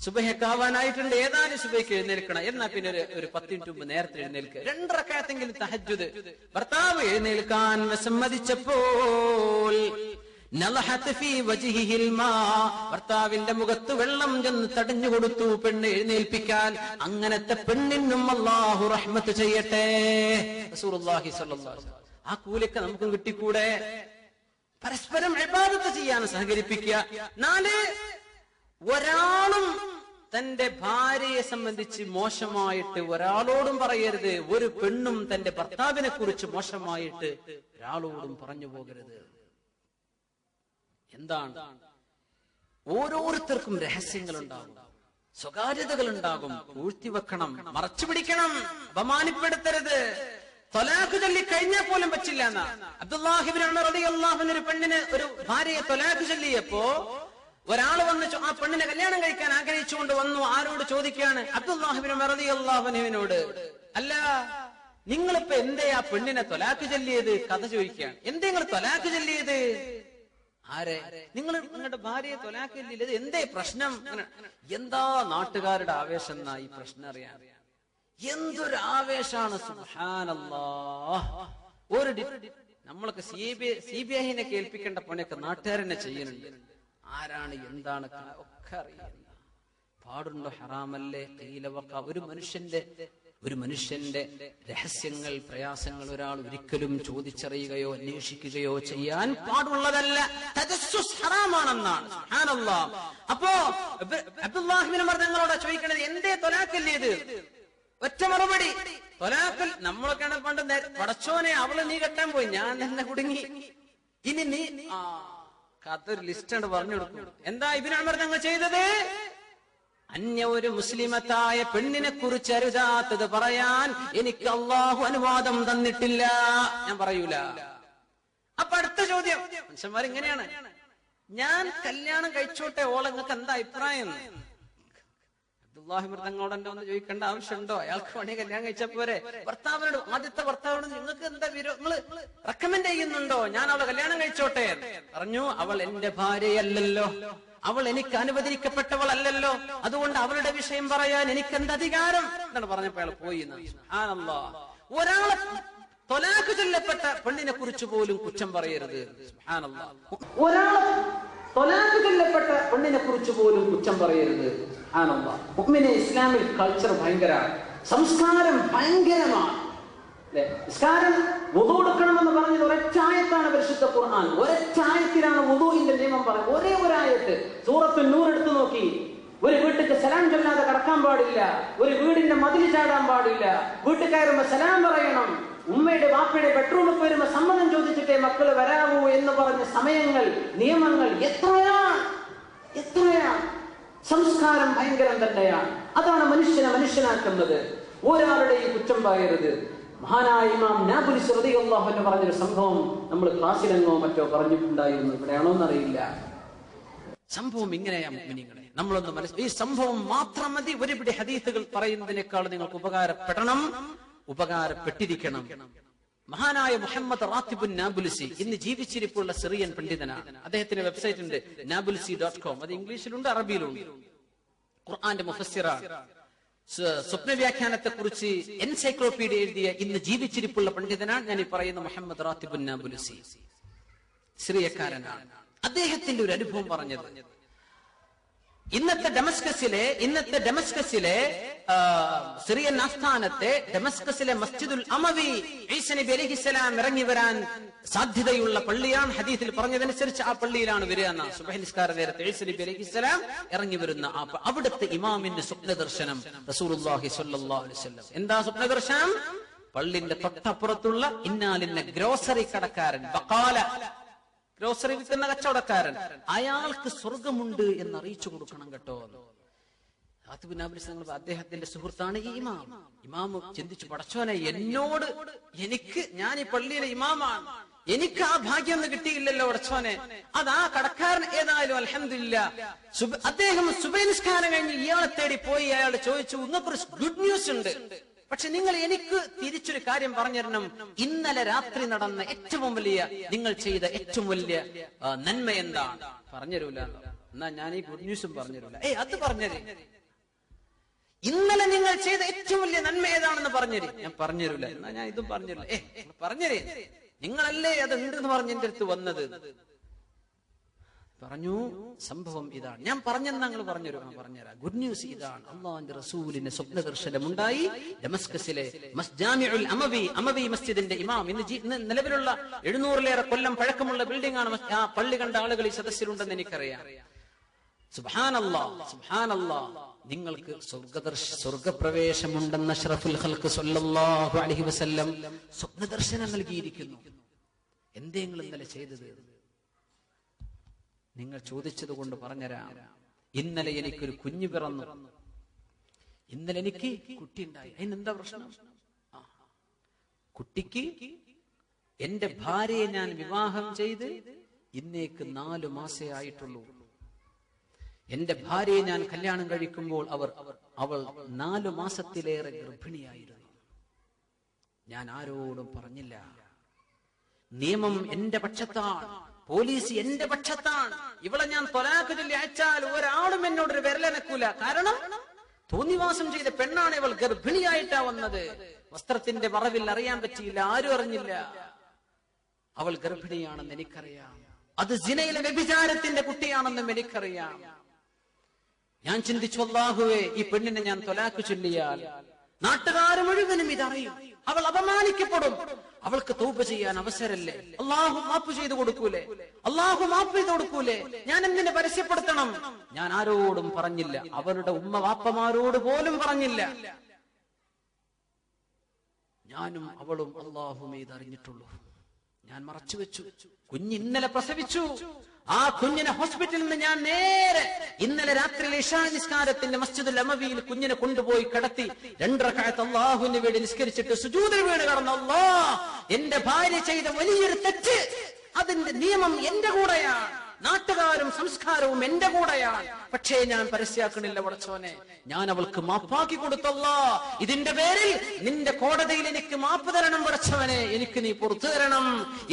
സുബഹിയൊക്കെ ആവാനായിട്ടുണ്ട്, ഏതാനും സുബഹിക്ക് എഴുന്നേൽക്കണം. എന്നാ പിന്നെ ഒരു 10 മിനിറ്റ് മുമ്പ് നേരത്തെ എഴുന്നേൽക്കുക. 2 റക്അത്തെങ്കിലും തഹജ്ജുദ്. ഭർത്താവ് എഴുന്നേൽക്കാൻ വിസമ്മതിച്ചപ്പോൾ ഭർത്താവിന്റെ മുഖത്ത് വെള്ളം ചെന്ന് തടഞ്ഞു കൊടുത്തു പെണ്ണ് എഴുന്നേൽപ്പിക്കാൻ. അങ്ങനത്തെ പെണ്ണിനും അല്ലാഹു റഹ്മത്ത് ചെയ്യട്ടെ. റസൂലുള്ളാഹി സ്വല്ലല്ലാഹു അലൈഹി വസല്ലം. ആ കൂലിയൊക്കെ നമുക്കും കിട്ടിക്കൂടെ? പരസ്പരം ഇബാദത്ത് ചെയ്യാൻ സഹകരിപ്പിക്കുക. 4, ഒരാളും തന്റെ ഭാര്യയെ സംബന്ധിച്ച് മോശമായിട്ട് ഒരാളോടും പറയരുത്. ഒരു പെണ്ണും തന്റെ ഭർത്താവിനെ കുറിച്ച് മോശമായിട്ട് ഒരാളോടും പറഞ്ഞു പോകരുത്. എന്താണ്? ഓരോരുത്തർക്കും രഹസ്യങ്ങൾ ഉണ്ടാകും, സ്വകാര്യതകൾ ഉണ്ടാകും. പൂഴ്ത്തിവെക്കണം, മറച്ചു പിടിക്കണം, അപമാനപ്പെടുത്തരുത്. തൊലാഖ് ചൊല്ലി കഴിഞ്ഞാൽ പോലും പറ്റില്ല എന്നാ. അബ്ദുല്ലാഹി ഇബ്നു ഉമർ റളിയല്ലാഹു അൻഹു ഒരു പെണ്ണിന്, ഒരു ഭാര്യയെ തൊലാഖ് ചൊല്ലിയപ്പോ ഒരാൾ വന്ന് ആ പെണ്ണിനെ കല്യാണം കഴിക്കാൻ ആഗ്രഹിച്ചുകൊണ്ട് വന്നു. ആരോട് ചോദിക്കുകയാണ്? അബ്ദുല്ലാഹി ഇബ്നു ഉമർ റളിയല്ലാഹു അൻഹുവിനോട്. അല്ല, നിങ്ങളിപ്പോ എന്തേ ആ പെണ്ണിനെ തൊലാഖ് ചൊല്ലിയത്? കഥ ചോദിക്കുകയാണ്. എന്തേ നിങ്ങൾ തൊലാഖ് ചൊല്ലിയത്? ആരെ? നിങ്ങൾ നിങ്ങളുടെ ഭാര്യയെ തൊലാക്കില്ല, ഇത് എന്തേ പ്രശ്നം? എന്താ നാട്ടുകാരുടെ ആവേശം എന്നാ ഈ പ്രശ്നം അറിയാൻ. എന്തൊരു ആവേശാണ്, സുബ്ഹാനല്ലാഹ്. ഒരു നമ്മളൊക്കെ CBI കേൾപ്പിക്കേണ്ട പണിയൊക്കെ നാട്ടുകാരെന്നെ ചെയ്യുന്നുണ്ട്. ആരാണ് എന്താണ് ഒക്കെ അറിയാം. പാടുണ്ടോ? ഹറാമല്ലേ? ഒരു മനുഷ്യന്റെ രഹസ്യങ്ങൾ, പ്രയാസങ്ങൾ ഒരാൾ ഒരിക്കലും ചോദിച്ചറിയുകയോ അന്വേഷിക്കുകയോ ചെയ്യാൻ പാടുള്ളതല്ല. തജസ്സുസ് ഹറാമാണെന്നാണ്. സുബ്ഹാനല്ലാഹ്. അപ്പോ അബ്ദുല്ലാഹി ഇബ്നു ഉമർ തങ്ങളോട് ചോദിക്കണത് എന്തേ തൊലാഖല്ലേ ഇത്? ഒറ്റ മറുപടി, തൊലാഖൽ നമ്മളൊക്കെയാണ് പണ്ട് പടച്ചോനെ അവള് നീ കെട്ടാൻ പോയി, ഞാൻ തന്നെ കുടുങ്ങി, ഇനി നീ കത്തൊരു ലിസ്റ്റ് പറഞ്ഞു കൊടുക്കും. എന്താ ഇബ്നു ഉമർ തങ്ങൾ ചെയ്തത്? അന്യ ഒരു മുസ്ലിമത്തായ പെണ്ണിനെ കുറിച്ച് അരുതാത്തത് പറയാൻ എനിക്ക് അള്ളാഹു അനുവാദം തന്നിട്ടില്ല, ഞാൻ പറയൂല. അപ്പൊ അടുത്ത ചോദ്യം, മനുഷ്യന്മാർ ഇങ്ങനെയാണ്, ഞാൻ കല്യാണം കഴിച്ചോട്ടെ, ഓളെ നിങ്ങൾക്ക് എന്താ അഭിപ്രായം? അബ്ദുല്ലാഹി തങ്ങളോട് എന്നെ ഒന്ന് ചോദിക്കേണ്ട ആവശ്യമുണ്ടോ? അയാൾക്ക് വേണേ കല്യാണം കഴിച്ചാൽ പോരെ? ഭർത്താവിനോട്, ആദ്യത്തെ ഭർത്താവിനോട് നിങ്ങൾക്ക് എന്താ നിങ്ങൾ റെക്കമെൻഡ് ചെയ്യുന്നുണ്ടോ ഞാൻ അവളെ കല്യാണം കഴിച്ചോട്ടെ? പറഞ്ഞു, അവൾ എന്റെ ഭാര്യയല്ലല്ലോ, അവൾ എനിക്ക് അനുവദിക്കപ്പെട്ടവളല്ലല്ലോ, അതുകൊണ്ട് അവളുടെ വിഷയം പറയാൻ എനിക്ക് എന്ത് അധികാരം എന്നാണ് പറഞ്ഞപ്പോ അയാൾ പോയി. സുബ്ഹാനല്ലാഹ്. ഒരാളെ തൊലാഖ് ചൊല്ലപ്പെട്ട പെണ്ണിനെ കുറിച്ച് പോലും കുറ്റം പറയരുത്. സുബ്ഹാനല്ലാഹ്. ഒരാളെ തൊലാഖ് ചൊല്ലപ്പെട്ട പെണ്ണിനെ കുറിച്ച് പോലും കുറ്റം പറയരുത്. സുബ്ഹാനല്ലാഹ്. മുഅ്മിനെ ഇസ്ലാമിൽ കൾച്ചർ ഭയങ്കര, സംസ്കാരം ഭയങ്കരമാണ്. നിസ്കാരം വുദു എടുക്കണമെന്ന് പറഞ്ഞത് ഒരൊറ്റ ആയത്താണ് പരിശുദ്ധ ഖുർആൻ. ഒരൊറ്റ ആയത്തിലാണ് വുദുവിന്റെ നിയമം പറയുന്നത്. ഒരേ ഒരു ആയത്ത്. സൂറത്തുൻ നൂർ എടുത്തു നോക്കി. ഒരു വീട്ടിക്ക് സലാം ചൊല്ലാതെ കടക്കാൻ പാടില്ല, ഒരു വീടിന്റെ മതിൽ ചാടാൻ പാടില്ല, വീട്ടിൽ കയറുമ്പോ സലാം പറയണം, ഉമ്മയുടെ വാപ്പയുടെ ബെഡ്റൂമിൽ വരുമ്പോ സമ്മതം ചോദിച്ചിട്ടേ മക്കള് വരാവൂ എന്ന് പറഞ്ഞ സമയങ്ങൾ, നിയമങ്ങൾ എത്രയാണ്. സംസ്കാരം ഭയങ്കരം തന്നെയാണ്. അതാണ് മനുഷ്യനെ മനുഷ്യനാക്കുന്നത്. ഒരാളുടെയും കുറ്റം പറയരുത്. മഹാനായ ഇമാം നാബുൽസി റളിയല്ലാഹു അൻഹു പറഞ്ഞൊരു സംഭവം നമ്മൾ ക്ലാസ്സിലെങ്ങോ മറ്റോ പറഞ്ഞിട്ടുണ്ടായിരുന്നു, ഇവിടെയാണോ എന്നറിയില്ല. സംഭവം ഇങ്ങനെയാ മുഅ്മിനീങ്ങളെ, നമ്മളൊന്ന് ഈ സംഭവം മാത്രം മതി ഒരുപിടി ഹദീസുകൾ പറയുന്നതിനേക്കാൾ നിങ്ങൾക്ക് ഉപകാരപ്പെട്ടിരിക്കണം. മഹാനായ മുഹമ്മദ് റാത്തിബുൻ നാബുൽസി ഇന്ന് ജീവിച്ചിരിപ്പുള്ള സിറിയൻ പണ്ഡിതനാണ്. അദ്ദേഹത്തിന്റെ വെബ്സൈറ്റ് ഉണ്ട്, nablsi.com. അത് ഇംഗ്ലീഷിലുണ്ട്, അറബിയിലുണ്ട്. ഖുർആന്റെ മുഫസ്സിറാണ്. സ്വപ്ന വ്യാഖ്യാനത്തെ കുറിച്ച് എൻസൈക്ലോപീഡിയ എഴുതിയ ഇന്ന് ജീവിച്ചിരിപ്പുള്ള പണ്ഡിതനാണ് ഞാൻ ഈ പറയുന്ന മുഹമ്മദ് റാത്തിബുൻ നാബുൽസി. സിറിയക്കാരനാണ്. അദ്ദേഹത്തിന്റെ ഒരു അനുഭവം പറഞ്ഞത്, ഇന്നത്തെ ഡെമസ്കസിലെ സിറിയൻ ആസ്ഥാനത്തെ ഡെമസ്കസിലെ മസ്ജിദുൽ അമവി ഈസാ നബി അലൈഹിസ്സലാം ഇറങ്ങി വരാൻ സാധ്യതയുള്ള പള്ളിയാണ്. ഹദീസിൽ പറഞ്ഞതനുസരിച്ച് ആ പള്ളിയിലാണ് വരിക എന്ന. സുബ്ഹി നിസ്കാര നേരത്തെ ഈസാ നബി അലൈഹിസ്സലാം ഇറങ്ങി വരുന്ന അവിടുത്തെ ഇമാമിന്റെ സ്വപ്ന ദർശനം റസൂലുള്ളാഹി സ്വല്ലല്ലാഹു അലൈഹി വസല്ലം. എന്താ സ്വപ്ന ദർശനം? പള്ളിന്റെ തൊട്ടപ്പുറത്തുള്ള ഇന്നാലിന്ന ഗ്രോസറി കടക്കാരൻ, ബഖാല, ഗ്രോസറി വിൽക്കുന്ന കച്ചവടക്കാരൻ, അയാൾക്ക് സ്വർഗമുണ്ട് എന്ന് അറിയിച്ചു കൊടുക്കണം കേട്ടോ. അദ്ദേഹത്തിന്റെ സുഹൃത്താണ് ഈ ഇമാം. ഇമാം ചിന്തിച്ചു, പടച്ചോനെ, ഞാൻ ഈ പള്ളിയിലെ ഇമാമാണ്, എനിക്ക് ആ ഭാഗ്യം ഒന്നും കിട്ടിയില്ലല്ലോ പടച്ചോനെ. അത് ആ കടക്കാരൻ ഏതായാലും അൽഹംദുലില്ലാ. അദ്ദേഹം സുബഹി നിസ്കാരം കഴിഞ്ഞ് ഇയാളെ തേടി പോയി. അയാൾ ചോദിച്ചു, നിങ്ങൾക്കൊരു ഗുഡ് ന്യൂസ് ഉണ്ട്, പക്ഷെ നിങ്ങൾ എനിക്ക് തിരിച്ചൊരു കാര്യം പറഞ്ഞുതരണം. ഇന്നലെ രാത്രി നടന്ന ഏറ്റവും വലിയ, നിങ്ങൾ ചെയ്ത ഏറ്റവും വലിയ നന്മ എന്താണ്? പറഞ്ഞുതരൂല. എന്നാ ഞാൻ ഈ ഗുഡ് ന്യൂസും പറഞ്ഞുതരൂല. അത് പറഞ്ഞത്, ഇന്നലെ നിങ്ങൾ ചെയ്ത ഏറ്റവും വലിയ നന്മ ഏതാണെന്ന് പറഞ്ഞുതരും. ഞാൻ പറഞ്ഞുതരൂല. എന്നാ ഞാൻ ഇതും പറഞ്ഞുതരില്ല. പറഞ്ഞുതരേ, നിങ്ങളല്ലേ അത് ഉണ്ടെന്ന് പറഞ്ഞ് എന്റെ അടുത്ത് വന്നത്. പറഞ്ഞു, സംഭവം ഇതാണ്, ഞാൻ പറഞ്ഞെന്ന് നിങ്ങൾ പറഞ്ഞുതരാം. ഗുഡ് ന്യൂസ് ഇതാണ്, അള്ളാഹുവിന്റെ റസൂലിന് സ്വപ്ന ദർശനമുണ്ടായി. ഡമസ്കസിലെ ജാമിഉൽ അമവി മസ്ജിദിന്റെ ഇമാം, ഇന്ന് നിലവിലുള്ള 700-ലേറെ കൊല്ലം പഴക്കമുള്ള ബിൽഡിംഗ് ആണ്. ആ പള്ളി കണ്ട ആളുകൾ ഈ സദസ്സിലുണ്ടെന്ന് എനിക്കറിയാം. സുബ്ഹാനല്ലാഹ്, സുബ്ഹാനല്ലാഹ്. നിങ്ങൾക്ക് സ്വർഗപ്രവേശമുണ്ടെന്ന് അഷ്റഫുൽ ഖൽഖ് സ്വല്ലല്ലാഹു അലൈഹി വസല്ലം സ്വപ്ന ദർശനം നൽകിയിരിക്കുന്നു. എന്തേ നിങ്ങൾ ഇന്നലെ ചെയ്തത്? നിങ്ങൾ ചോദിച്ചത് കൊണ്ട് പറഞ്ഞുതരാം. ഇന്നലെ എനിക്കൊരു കുഞ്ഞു പിറന്നു, ഇന്നലെ എനിക്ക് കുട്ടി ഉണ്ടായി. അതിനെന്താ പ്രശ്നം? കുട്ടിക്ക് എന്റെ ഭാര്യയെ ഞാൻ വിവാഹം ചെയ്ത് ഇന്നേക്ക് 4 മാസേ ആയിട്ടുള്ളൂ. എന്റെ ഭാര്യയെ ഞാൻ കല്യാണം കഴിക്കുമ്പോൾ അവൾ 4 മാസത്തിലേറെ ഗർഭിണിയായിരുന്നു. ഞാൻ ആരോടും പറഞ്ഞില്ല. നിയമം എന്റെ പക്ഷത്താണ്. പോലീസ് എന്റെ പക്ഷത്താണ്. ഇവളെ ഞാൻ ത്വലാഖ് ചൊല്ലി അയച്ചാൽ ഒരാളും എന്നോടൊരു വിരലനക്കൂല. കാരണം തോന്നിവാസം ചെയ്ത പെണ്ണാണ് ഇവൾ. ഗർഭിണിയായിട്ടാ വന്നത്. വസ്ത്രത്തിന്റെ മറവിൽ അറിയാൻ പറ്റിയില്ല, ആരും അറിഞ്ഞില്ല. അവൾ ഗർഭിണിയാണെന്ന് എനിക്കറിയാം. അത് സിനയിലെ വ്യഭിചാരത്തിന്റെ കുട്ടിയാണെന്നും എനിക്കറിയാം. ഞാൻ ചിന്തിച്ചു, അല്ലാഹുവേ, ഈ പെണ്ണിനെ ഞാൻ ത്വലാഖ് ചൊല്ലിയാൽ നാട്ടുകാർ മുഴുവനും ഇതറിയും, അവൾ അപമാനിക്കപ്പെടും. അവൾക്ക് തൗബ ചെയ്യാൻ അവസരല്ലേ? അല്ലാഹു മാപ്പ് ചെയ്തു കൊടുക്കൂലേ? അല്ലാഹു മാപ്പ് ചെയ്തു കൊടുക്കൂലേ? ഞാൻ എന്തിനെ പരസ്യപ്പെടുത്തണം? ഞാൻ ആരോടും പറഞ്ഞില്ല. അവരുടെ ഉമ്മ വാപ്പമാരോട് പോലും പറഞ്ഞില്ല. ഞാനും അവളും അല്ലാഹുവേ ഇതറിഞ്ഞിട്ടുള്ളൂ. ഞാൻ മറച്ചു വെച്ചു. കുഞ്ഞ് ഇന്നലെ പ്രസവിച്ചു. ആ കുഞ്ഞിനെ ഹോസ്പിറ്റലിൽ നിന്ന് ഞാൻ നേരെ ഇന്നലെ രാത്രി ഇശാ നിസ്കാരത്തിന്റെ മസ്ജിദുൽ അമവിയിൽ കുഞ്ഞിനെ കൊണ്ടുപോയി കിടത്തി 2 റക്അത്ത് അല്ലാഹുവിന് വേണ്ടി നിസ്കരിച്ചിട്ട് സുജൂദിൽ വീണ് കിടന്നു. അല്ലാഹ്, എന്റെ ഭാര്യ ചെയ്ത വലിയൊരു തെറ്റ്, അതിന്റെ നിയമം എന്റെ കൂടെയാണ്, നാട്ടുകാരും സംസ്കാരവും എന്റെ കൂടെയാണ്. പക്ഷേ ഞാൻ പരസ്യാക്കണില്ല പടച്ചോനെ. ഞാൻ അവൾക്ക് മാപ്പാക്കി കൊടുത്തല്ലോ. ഇതിന്റെ പേരിൽ നിന്റെ കോടതിയിൽ എനിക്ക് മാപ്പ് തരണം പടച്ചവനെ, എനിക്ക് നീ പുറത്തു തരണം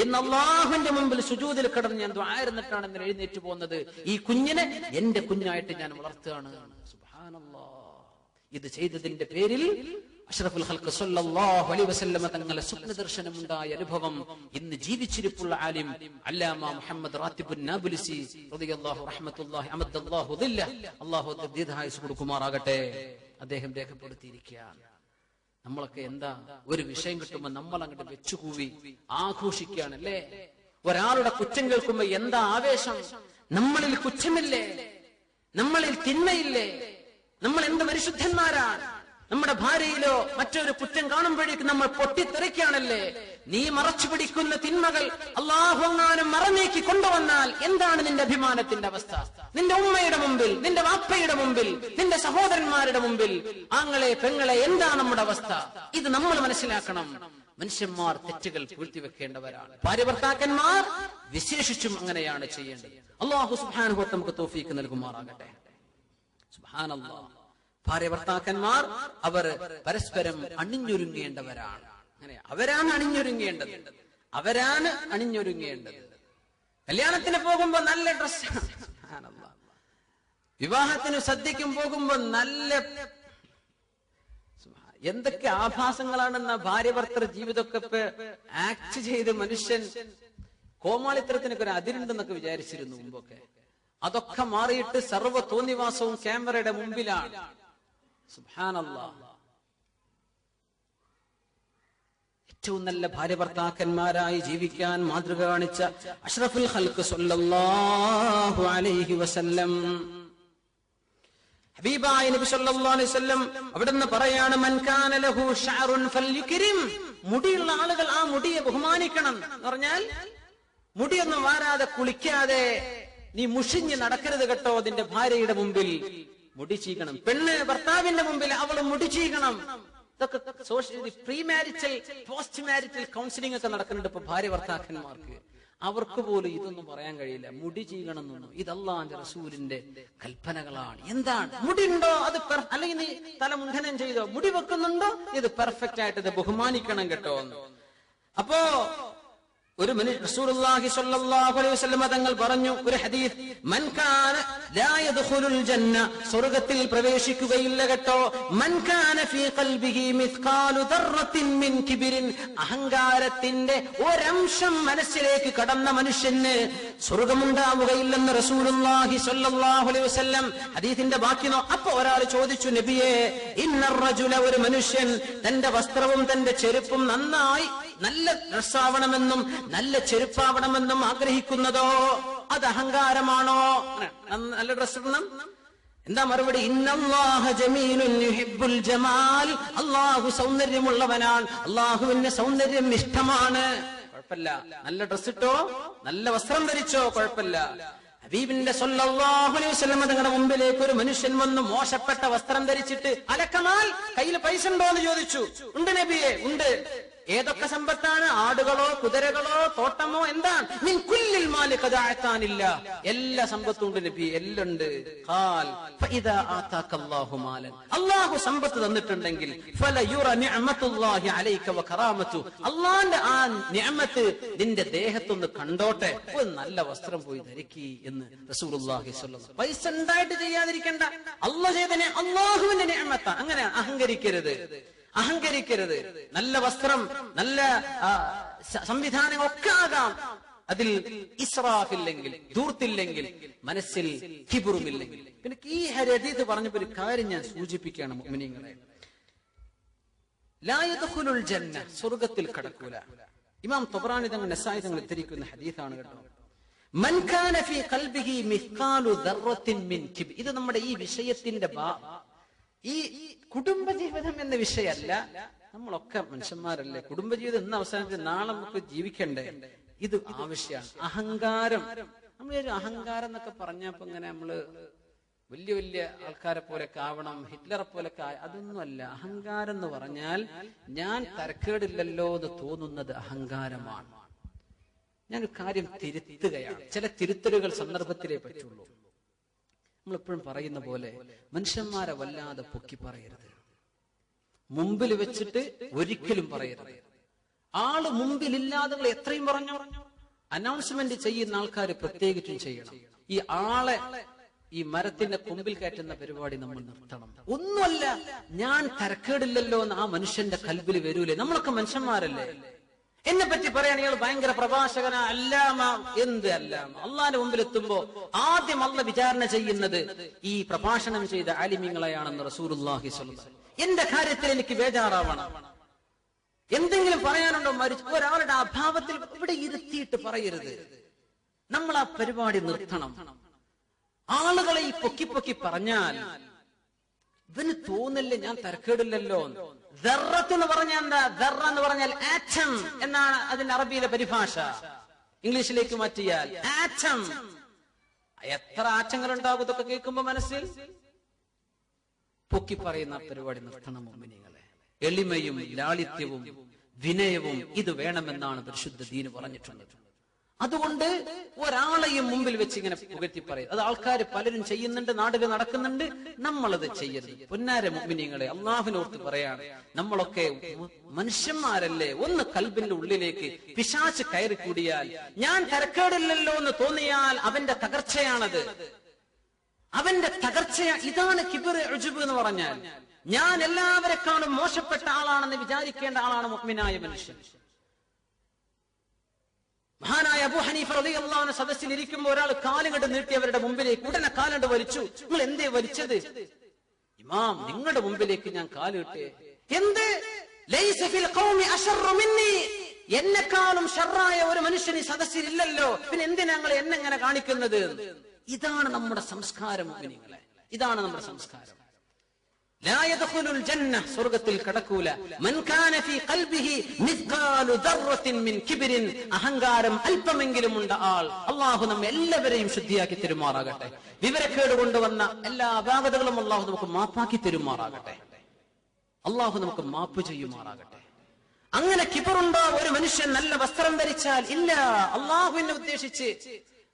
എന്ന് അല്ലാഹുവിന്റെ മുമ്പിൽ സുജൂദിൽ കിടന്ന് ഞാൻ ദുആയിരുന്നിട്ടാണ് ഇന്നലെ എഴുന്നേറ്റ് പോകുന്നത്. ഈ കുഞ്ഞിനെ എന്റെ കുഞ്ഞായിട്ട് ഞാൻ വളർത്തുകയാണ്. സുബ്ഹാനല്ലാഹ്. ഇത് ചെയ്തതിന്റെ പേരിൽ അഷ്റഫുൽ ഖൽഖ് സല്ലല്ലാഹു അലൈഹി വസല്ലം തങ്ങളുടെ സ്വപ്ന ദർശനമുണ്ടായ അനുഭവം ഇന്ന് ജീവിച്ചിരിപ്പുള്ള ആലിം അല്ലാമ മുഹമ്മദ് റാത്തിബുൻ നാബുൽസി റളിയല്ലാഹു റഹ്മത്തുള്ളാഹി അമദ്ദല്ലാഹു ദില്ല, അല്ലാഹു ദീർഘായുസ്സ് കൊടുക്കുമാറാകട്ടെ, അദ്ദേഹം രേഖപ്പെടുത്തിയിരിക്കുകയാണ്. നമ്മളൊക്കെ എന്താ ഒരു വിഷയം കിട്ടുമ്പോൾ നമ്മൾ അങ്ങോട്ട് വെച്ചുകൂവി ആഘോഷിക്കുകയാണല്ലേ. ഒരാളുടെ കുറ്റം കേൾക്കുമ്പോ എന്താ ആവേശം. നമ്മളിൽ കുറ്റമില്ലേ? നമ്മളിൽ തിന്മയില്ലേ? നമ്മൾ എന്ത് പരിശുദ്ധന്മാരാണ്. നമ്മുടെ ഭാര്യയിലോ മറ്റൊരു കുറ്റം കാണുമ്പോഴേക്കും നമ്മൾ പൊട്ടിത്തെറിക്കുകയാണല്ലേ. നീ മറച്ചു പിടിക്കുന്ന തിന്മകൾ അല്ലാഹു എങ്ങാനും മറനീക്കി കൊണ്ടുവന്നാൽ എന്താണ് നിന്റെ അഭിമാനത്തിന്റെ അവസ്ഥ? നിന്റെ ഉമ്മയുടെ മുമ്പിൽ, നിന്റെ വാപ്പയുടെ മുമ്പിൽ, നിന്റെ സഹോദരന്മാരുടെ മുമ്പിൽ, ആങ്ങളെ പെങ്ങളെ, എന്താ നമ്മുടെ അവസ്ഥ? ഇത് നമ്മൾ മനസ്സിലാക്കണം. മനുഷ്യന്മാർ തെറ്റുകൾ പൂഴ്ത്തിവെക്കേണ്ടവരാണ്. ഭാര്യ ഭർത്താക്കന്മാർ വിശേഷിച്ചും അങ്ങനെയാണ് ചെയ്യേണ്ടത്. അല്ലാഹു സുബ്ഹാനഹു വ തആല നമുക്ക് തൗഫീഖ് നൽകുമാറാകട്ടെ. സുബ്ഹാനല്ലാഹ്. ഭാര്യ ഭർത്താക്കന്മാർ അവർ പരസ്പരം അണിഞ്ഞൊരുങ്ങേണ്ടവരാണ്. അങ്ങനെ അവരാണ് അണിഞ്ഞൊരുങ്ങേണ്ടത്. അവരാണ് അണിഞ്ഞൊരുങ്ങേണ്ടത്. കല്യാണത്തിന് പോകുമ്പോ നല്ല ഡ്രസ്, വിവാഹത്തിന് സദ്യക്കും പോകുമ്പോ നല്ല എന്തൊക്കെ ആഭാസങ്ങളാണെന്ന ഭാര്യ ഭർത്തൃ ജീവിതമൊക്കെ ആക്ട് ചെയ്ത് മനുഷ്യൻ കോമാളിത്തരത്തിനൊക്കെ ഒരു അതിരുണ്ടെന്നൊക്കെ വിചാരിച്ചിരുന്നു മുമ്പൊക്കെ. അതൊക്കെ മാറിയിട്ട് സർവ്വ തോന്നിവാസവും ക്യാമറയുടെ മുമ്പിലാണ്. സുബ്ഹാനല്ലാഹ്. ഏറ്റവും നല്ല ഭാര്യ ഭർത്താക്കന്മാരായി ജീവിക്കാൻ മാതൃക കാണിച്ച അഷ്റഫുൽ ഖൽഖ് സല്ലല്ലാഹു അലൈഹി വസല്ലം, ഹബീബായ നബി സല്ലല്ലാഹു അലൈഹി വസല്ലം അവിടുന്ന് പറയാണ്, മൻ കാന ലഹു ശഅറുൻ ഫൽയുക്രിം. മുടിയുള്ള ആളുകൾ ആ മുടിയെ ബഹുമാനിക്കണം എന്ന് പറഞ്ഞാൽ മുടിയൊന്നും വാരാതെ കുളിക്കാതെ നീ മുഷിഞ്ഞ് നടക്കരുത് കേട്ടോ. അതിന്റെ ഭാര്യയുടെ മുമ്പിൽ മുടി ചീകണം. പെണ്ണ് ഭർത്താവിന്റെ മുമ്പിൽ അവൾ മുടി ചീകണം. ഇതൊക്കെ pre marital post marital counselling ഒക്കെ നടക്കുന്നുണ്ട് ഇപ്പൊ ഭാര്യ ഭർത്താക്കന്മാർക്ക്. അവർക്ക് പോലും ഇതൊന്നും പറയാൻ കഴിയില്ല, മുടി ചീകണം എന്നൊന്നും. ഇത് അല്ലാഹുവിന്റെ റസൂലിന്റെ കൽപ്പനകളാണ്. എന്താണ് മുടി ഉണ്ടോ അത്, അല്ലെങ്കിൽ നീ തല മുണ്ഡനം ചെയ്തോ, മുടി വെക്കുന്നുണ്ടോ, ഇത് പെർഫെക്റ്റ് ആയിട്ട് ഇത് ബഹുമാനിക്കണം കേട്ടോ. അപ്പോ ഒരു റസൂലുള്ളാഹി സ്വല്ലല്ലാഹു അലൈഹി വസല്ലം തങ്ങൾ പറഞ്ഞു ഒരു ഹദീസ്, മൻ കാന ലാ യദ്ഖുലുൽ ജന്ന, സ്വർഗ്ഗത്തിൽ പ്രവേശിക്കുകയില്ല കേട്ടോ. മൻ കാന ഫീ ഖൽബിഹി മിസ്ഖാലു ദർറത്തിൻ മിൻ കിബ്രിൻ, അഹങ്കാരത്തിന്റെ ഒരംശം മനസ്സിലേക്ക് കടന്ന മനുഷ്യന് സ്വർഗ്ഗമുണ്ടാവുകയില്ലെന്ന് റസൂലുള്ളാഹി സ്വല്ലല്ലാഹു അലൈഹി വസല്ലം. ഹദീസിന്റെ ബാക്കിനോ. അപ്പൊ ഒരാൾ ചോദിച്ചു, നബിയേ, ഇന്നർ റജുല, ഒരു മനുഷ്യൻ തന്റെ വസ്ത്രവും തന്റെ ചെരുപ്പും നന്നായി നല്ല ഡ്രസ്സാവണമെന്നും നല്ല ചെരുപ്പാവണമെന്നും ആഗ്രഹിക്കുന്നതോ അത് അഹങ്കാരമാണോ? നല്ല ഡ്രസ് ഇടണം. എന്താ മറുപടി? ഇന്നല്ലാഹ ജമീലുൻ യുഹിബ്ബുൽ ജമാൽ, അല്ലാഹു സൗന്ദര്യമുള്ളവനാണ്, അല്ലാഹുവിന് സൗന്ദര്യം ഇഷ്ടമാണ്. കുഴപ്പമില്ല, നല്ല ഡ്രസ് ഇട്ടോ, നല്ല വസ്ത്രം ധരിച്ചോ, കുഴപ്പമില്ല. ഹബീബിന്റെ സല്ലല്ലാഹു അലൈഹി വസല്ലം തങ്ങളുടെ മുമ്പിലേക്ക് ഒരു മനുഷ്യൻ വന്നു മോശപ്പെട്ട വസ്ത്രം ധരിച്ചിട്ട്, അലക്കമാൽ കയ്യിൽ പൈസ ഉണ്ടോ എന്ന് ചോദിച്ചു. ഉണ്ട് നബിയെ, ഉണ്ട്. ഏതൊക്കെ സമ്പത്താണ്? ആടുകളോ കുതിരകളോ തോട്ടമോ എന്താണ്? മിൻ കുല്ലിൽ മാലി ഖദ അഅതാനില്ല, എല്ലാ സമ്പത്തും ഉണ്ട് നബി, എല്ലാം ഉണ്ട്. ഖാൽ ഫഇദാ ആതാകല്ലാഹു മാലൻ, അല്ലാഹു സമ്പത്ത് തന്നിട്ടുണ്ടെങ്കിൽ ഫലയുറ നിഅമത്തുല്ലാഹി അലൈക വ കറാമതു, അല്ലാഹുവിന്റെ ആ നിഅമത്ത് നിന്റെ ദേഹത്തൊന്ന് കണ്ടോട്ടെ. ഒരു നല്ല വസ്ത്രം പോയി ധരിക്കി എന്ന് റസൂലുള്ളാഹി സ്വല്ലല്ലാഹു അലൈഹി വസല്ലം. പൈസ ഉണ്ടായിട്ട് ചെയ്യാതിരിക്കണ്ട, അല്ലാഹു ചെയ്തനെ അല്ലാഹുവിന്റെ നിഅമത്ത. അങ്ങനെ അഹങ്കരിക്കരുത്, അഹങ്കരിക്കരുത്. നല്ല വസ്ത്രം, നല്ല സംവിധാനങ്ങളൊക്കെ ആകാം, അതിൽ ഇസ്രാഫില്ലെങ്കിൽ, ധൂർത്തില്ലെങ്കിൽ, മനസ്സിൽ കിബറുമില്ലെങ്കിൽ. പിന്നെ ഈ ഹദീസ് പറഞ്ഞപ്പോൾ ഒരു കാര്യം ഞാൻ സൂചിപ്പിക്കുകയാണ് മുഅ്മിനീങ്ങളെ. ലാ യദ്ഖുലുൽ ജന്ന, സ്വർഗ്ഗത്തിൽ കടക്കൂല. ഇമാം ത്വബറാനി തങ്ങൾ നസായി തങ്ങൾ ഉദ്ധരിക്കുന്ന ഹദീസാണ് കേട്ടോ. മൻ കാന ഫീ ഖൽബിഹി മിസ്ഖാലു ദർറത്തിൻ മിൻ കിബ്. ഇത് നമ്മുടെ ഈ വിഷയത്തിന്റെ ഈ കുടുംബജീവിതം എന്ന വിഷയമല്ല. നമ്മളൊക്കെ മനുഷ്യന്മാരല്ലേ, കുടുംബജീവിതം ഇന്ന് അവസാനിച്ച് നാളെ നമുക്ക് ജീവിക്കണ്ടേ, ഇത് ആവശ്യമാണ്. അഹങ്കാരം, നമ്മളൊരു അഹങ്കാരം എന്നൊക്കെ പറഞ്ഞപ്പോ ഇങ്ങനെ നമ്മള് വലിയ വലിയ ആൾക്കാരെ പോലൊക്കെ ആവണം, ഹിറ്റ്ലറെ പോലൊക്കെ അതൊന്നുമല്ല. അഹങ്കാരം എന്ന് പറഞ്ഞാൽ ഞാൻ തരക്കേടില്ലല്ലോ എന്ന് തോന്നുന്നത് അഹങ്കാരമാണ്. ഞാനൊരു കാര്യം തിരുത്തുകയാണ്. ചില തിരുത്തലുകൾ സന്ദർഭത്തിലേ പറ്റുള്ളൂ. നമ്മളെപ്പോഴും പറയുന്ന പോലെ മനുഷ്യന്മാരെ വല്ലാതെ പൊക്കി പറയരുത്, മുമ്പിൽ വെച്ചിട്ട് ഒരിക്കലും പറയരുത്. ആള് മുമ്പിലില്ലാതെ എത്രയും പറഞ്ഞു അനൗൺസ്മെന്റ് ചെയ്യുന്ന ആൾക്കാർ പ്രത്യേകിച്ചും ചെയ്യണം. ഈ ആളെ ഈ മരത്തിന്റെ കൊമ്പിൽ കയറ്റുന്ന പരിപാടി നമ്മൾ നിർത്തണം. ഒന്നുമല്ല, ഞാൻ തരക്കേടില്ലല്ലോ എന്ന് ആ മനുഷ്യന്റെ കൽബിൽ വരൂലേ. നമ്മളൊക്കെ മനുഷ്യന്മാരല്ലേ. എന്നെ പറ്റി പറയാൻ ഇയാൾ ഭയങ്കര പ്രഭാഷകന, അല്ലാമ, എന്ത് അല്ലാമ. അള്ളാന്റെ മുമ്പിൽ എത്തുമ്പോ ആദ്യം അള്ള വിചാരണ ചെയ്യുന്നത് ഈ പ്രഭാഷണം ചെയ്ത ആലിമീങ്ങളെയാണെന്ന് റസൂലുള്ളാഹി സ്വല്ലല്ലാഹു അലൈഹി വസല്ലം. എന്റെ കാര്യത്തിൽ എനിക്ക് ബേജാറാവണം. എന്തെങ്കിലും പറയാനുണ്ടോ? ഒരാളുടെ അഭാവത്തിൽ ഇവിടെ ഇരുത്തിയിട്ട് പറയരുത്. നമ്മൾ ആ പരിപാടി നിർത്തണം. ആളുകളെ ഈ പൊക്കി പൊക്കി പറഞ്ഞാൽ ഇവന് തോന്നില്ലേ ഞാൻ തരക്കേടില്ലല്ലോ. ദർറത്ത് എന്ന് പറഞ്ഞാൽ എന്താ? ദർറ എന്ന് പറഞ്ഞാൽ ആറ്റം എന്നാണ് അതിന്റെ അറബിയിലെ പരിഭാഷ. ഇംഗ്ലീഷിലേക്ക് മാറ്റിയാൽ ആറ്റം. എത്ര ആറ്റങ്ങൾ ഉണ്ടാകും ഇതൊക്കെ കേൾക്കുമ്പോ മനസ്സിൽ. പൊക്കി പറയുന്ന പരിപാടി നിർത്തണം മുഅ്മിനീങ്ങളെ. എളിമയും ലാളിത്യവും വിനയവും ഇത് വേണമെന്നാണ് പരിശുദ്ധ ദീന് പറഞ്ഞിട്ടുള്ളത്. അതുകൊണ്ട് ഒരാളെയും മുമ്പിൽ വെച്ച് ഇങ്ങനെ പുകഴ്ത്തി പറയും. അത് ആൾക്കാർ പലരും ചെയ്യുന്നുണ്ട്, നാട്ടിൽ നടക്കുന്നുണ്ട്. നമ്മളത് ചെയ്യരുത്. പൊന്നാര മുഅ്മിനീങ്ങളെ, അള്ളാഹുവിനോർത്ത് പറയാണ്, നമ്മളൊക്കെ മനുഷ്യന്മാരല്ലേ. ഒന്ന് കൽബിന്റെ ഉള്ളിലേക്ക് പിശാച് കയറി കൂടിയാൽ, ഞാൻ തരക്കേടില്ലല്ലോ എന്ന് തോന്നിയാൽ അവന്റെ തകർച്ചയാണത്, അവന്റെ തകർച്ചയാ. ഇതാണ് കിബ്ർ, ഉജ്ബ് എന്ന് പറഞ്ഞാൽ. ഞാൻ എല്ലാവരെക്കാളും മോശപ്പെട്ട ആളാണെന്ന് വിചാരിക്കേണ്ട ആളാണ് മുഅ്മിനായ മനുഷ്യൻ. മഹാനായ അബൂ ഹനീഫ റളിയല്ലാഹു അൻഹു സദസ്സിൽ ഇരിക്കുമ്പോൾ ഒരാൾ കാലുകണ്ട് നീട്ടി അവരുടെ മുമ്പിലേക്ക് ഉടനെ കാലുകൊണ്ട് വലിച്ചു. നിങ്ങൾ എന്തേ വലിച്ചത്? ഇമാം, നിങ്ങളുടെ മുമ്പിലേക്ക് ഞാൻ കാലിട്ടെ. എന്ത്? ലൈസ ഫിൽ ഖൗമി അശറു മിന്നി, എന്നെക്കാളും ഷർറായ ഒരു മനുഷ്യൻ ഈ സദസ്സിൽ ഇല്ലല്ലോ, പിന്നെ എന്തിനാ നിങ്ങൾ എന്നെ ഇങ്ങനെ കാണിക്കുന്നത്? ഇതാണ് നമ്മുടെ സംസ്കാരം മുഅ്മിനീങ്ങളെ, ഇതാണ് നമ്മുടെ സംസ്കാരം. ലാ യദ്ഖുലുൽ ജന്ന, സ്വർഗ്ഗത്തിൽ കടക്കൂല. മൻ കാന ഫീ ഖൽബിഹി മിസ്ഖാലു ദർറത്തിൻ മിൻ കിബ്രിൻ, അഹങ്കാരം അല്പമെങ്കിലും ഉണ്ട് ആൾ. അല്ലാഹു നമ്മെ എല്ലാവരെയും ശുദ്ധിയാക്കി തരുമാറാകട്ടെ. വിവരക്കേട് കൊണ്ടുവന്ന എല്ലാ അപാകതകളും അല്ലാഹു നമുക്ക് മാപ്പാക്കി തരുമാറാകട്ടെ. അല്ലാഹു നമുക്ക് മാപ്പ് ചെയ്യുമാറാകട്ടെ. അങ്ങനെ കിബറുണ്ടോ ഒരു മനുഷ്യൻ നല്ല വസ്ത്രം ധരിച്ചാൽ? ഇല്ല. അല്ലാഹുവിനെ ഉദ്ദേശിച്ച്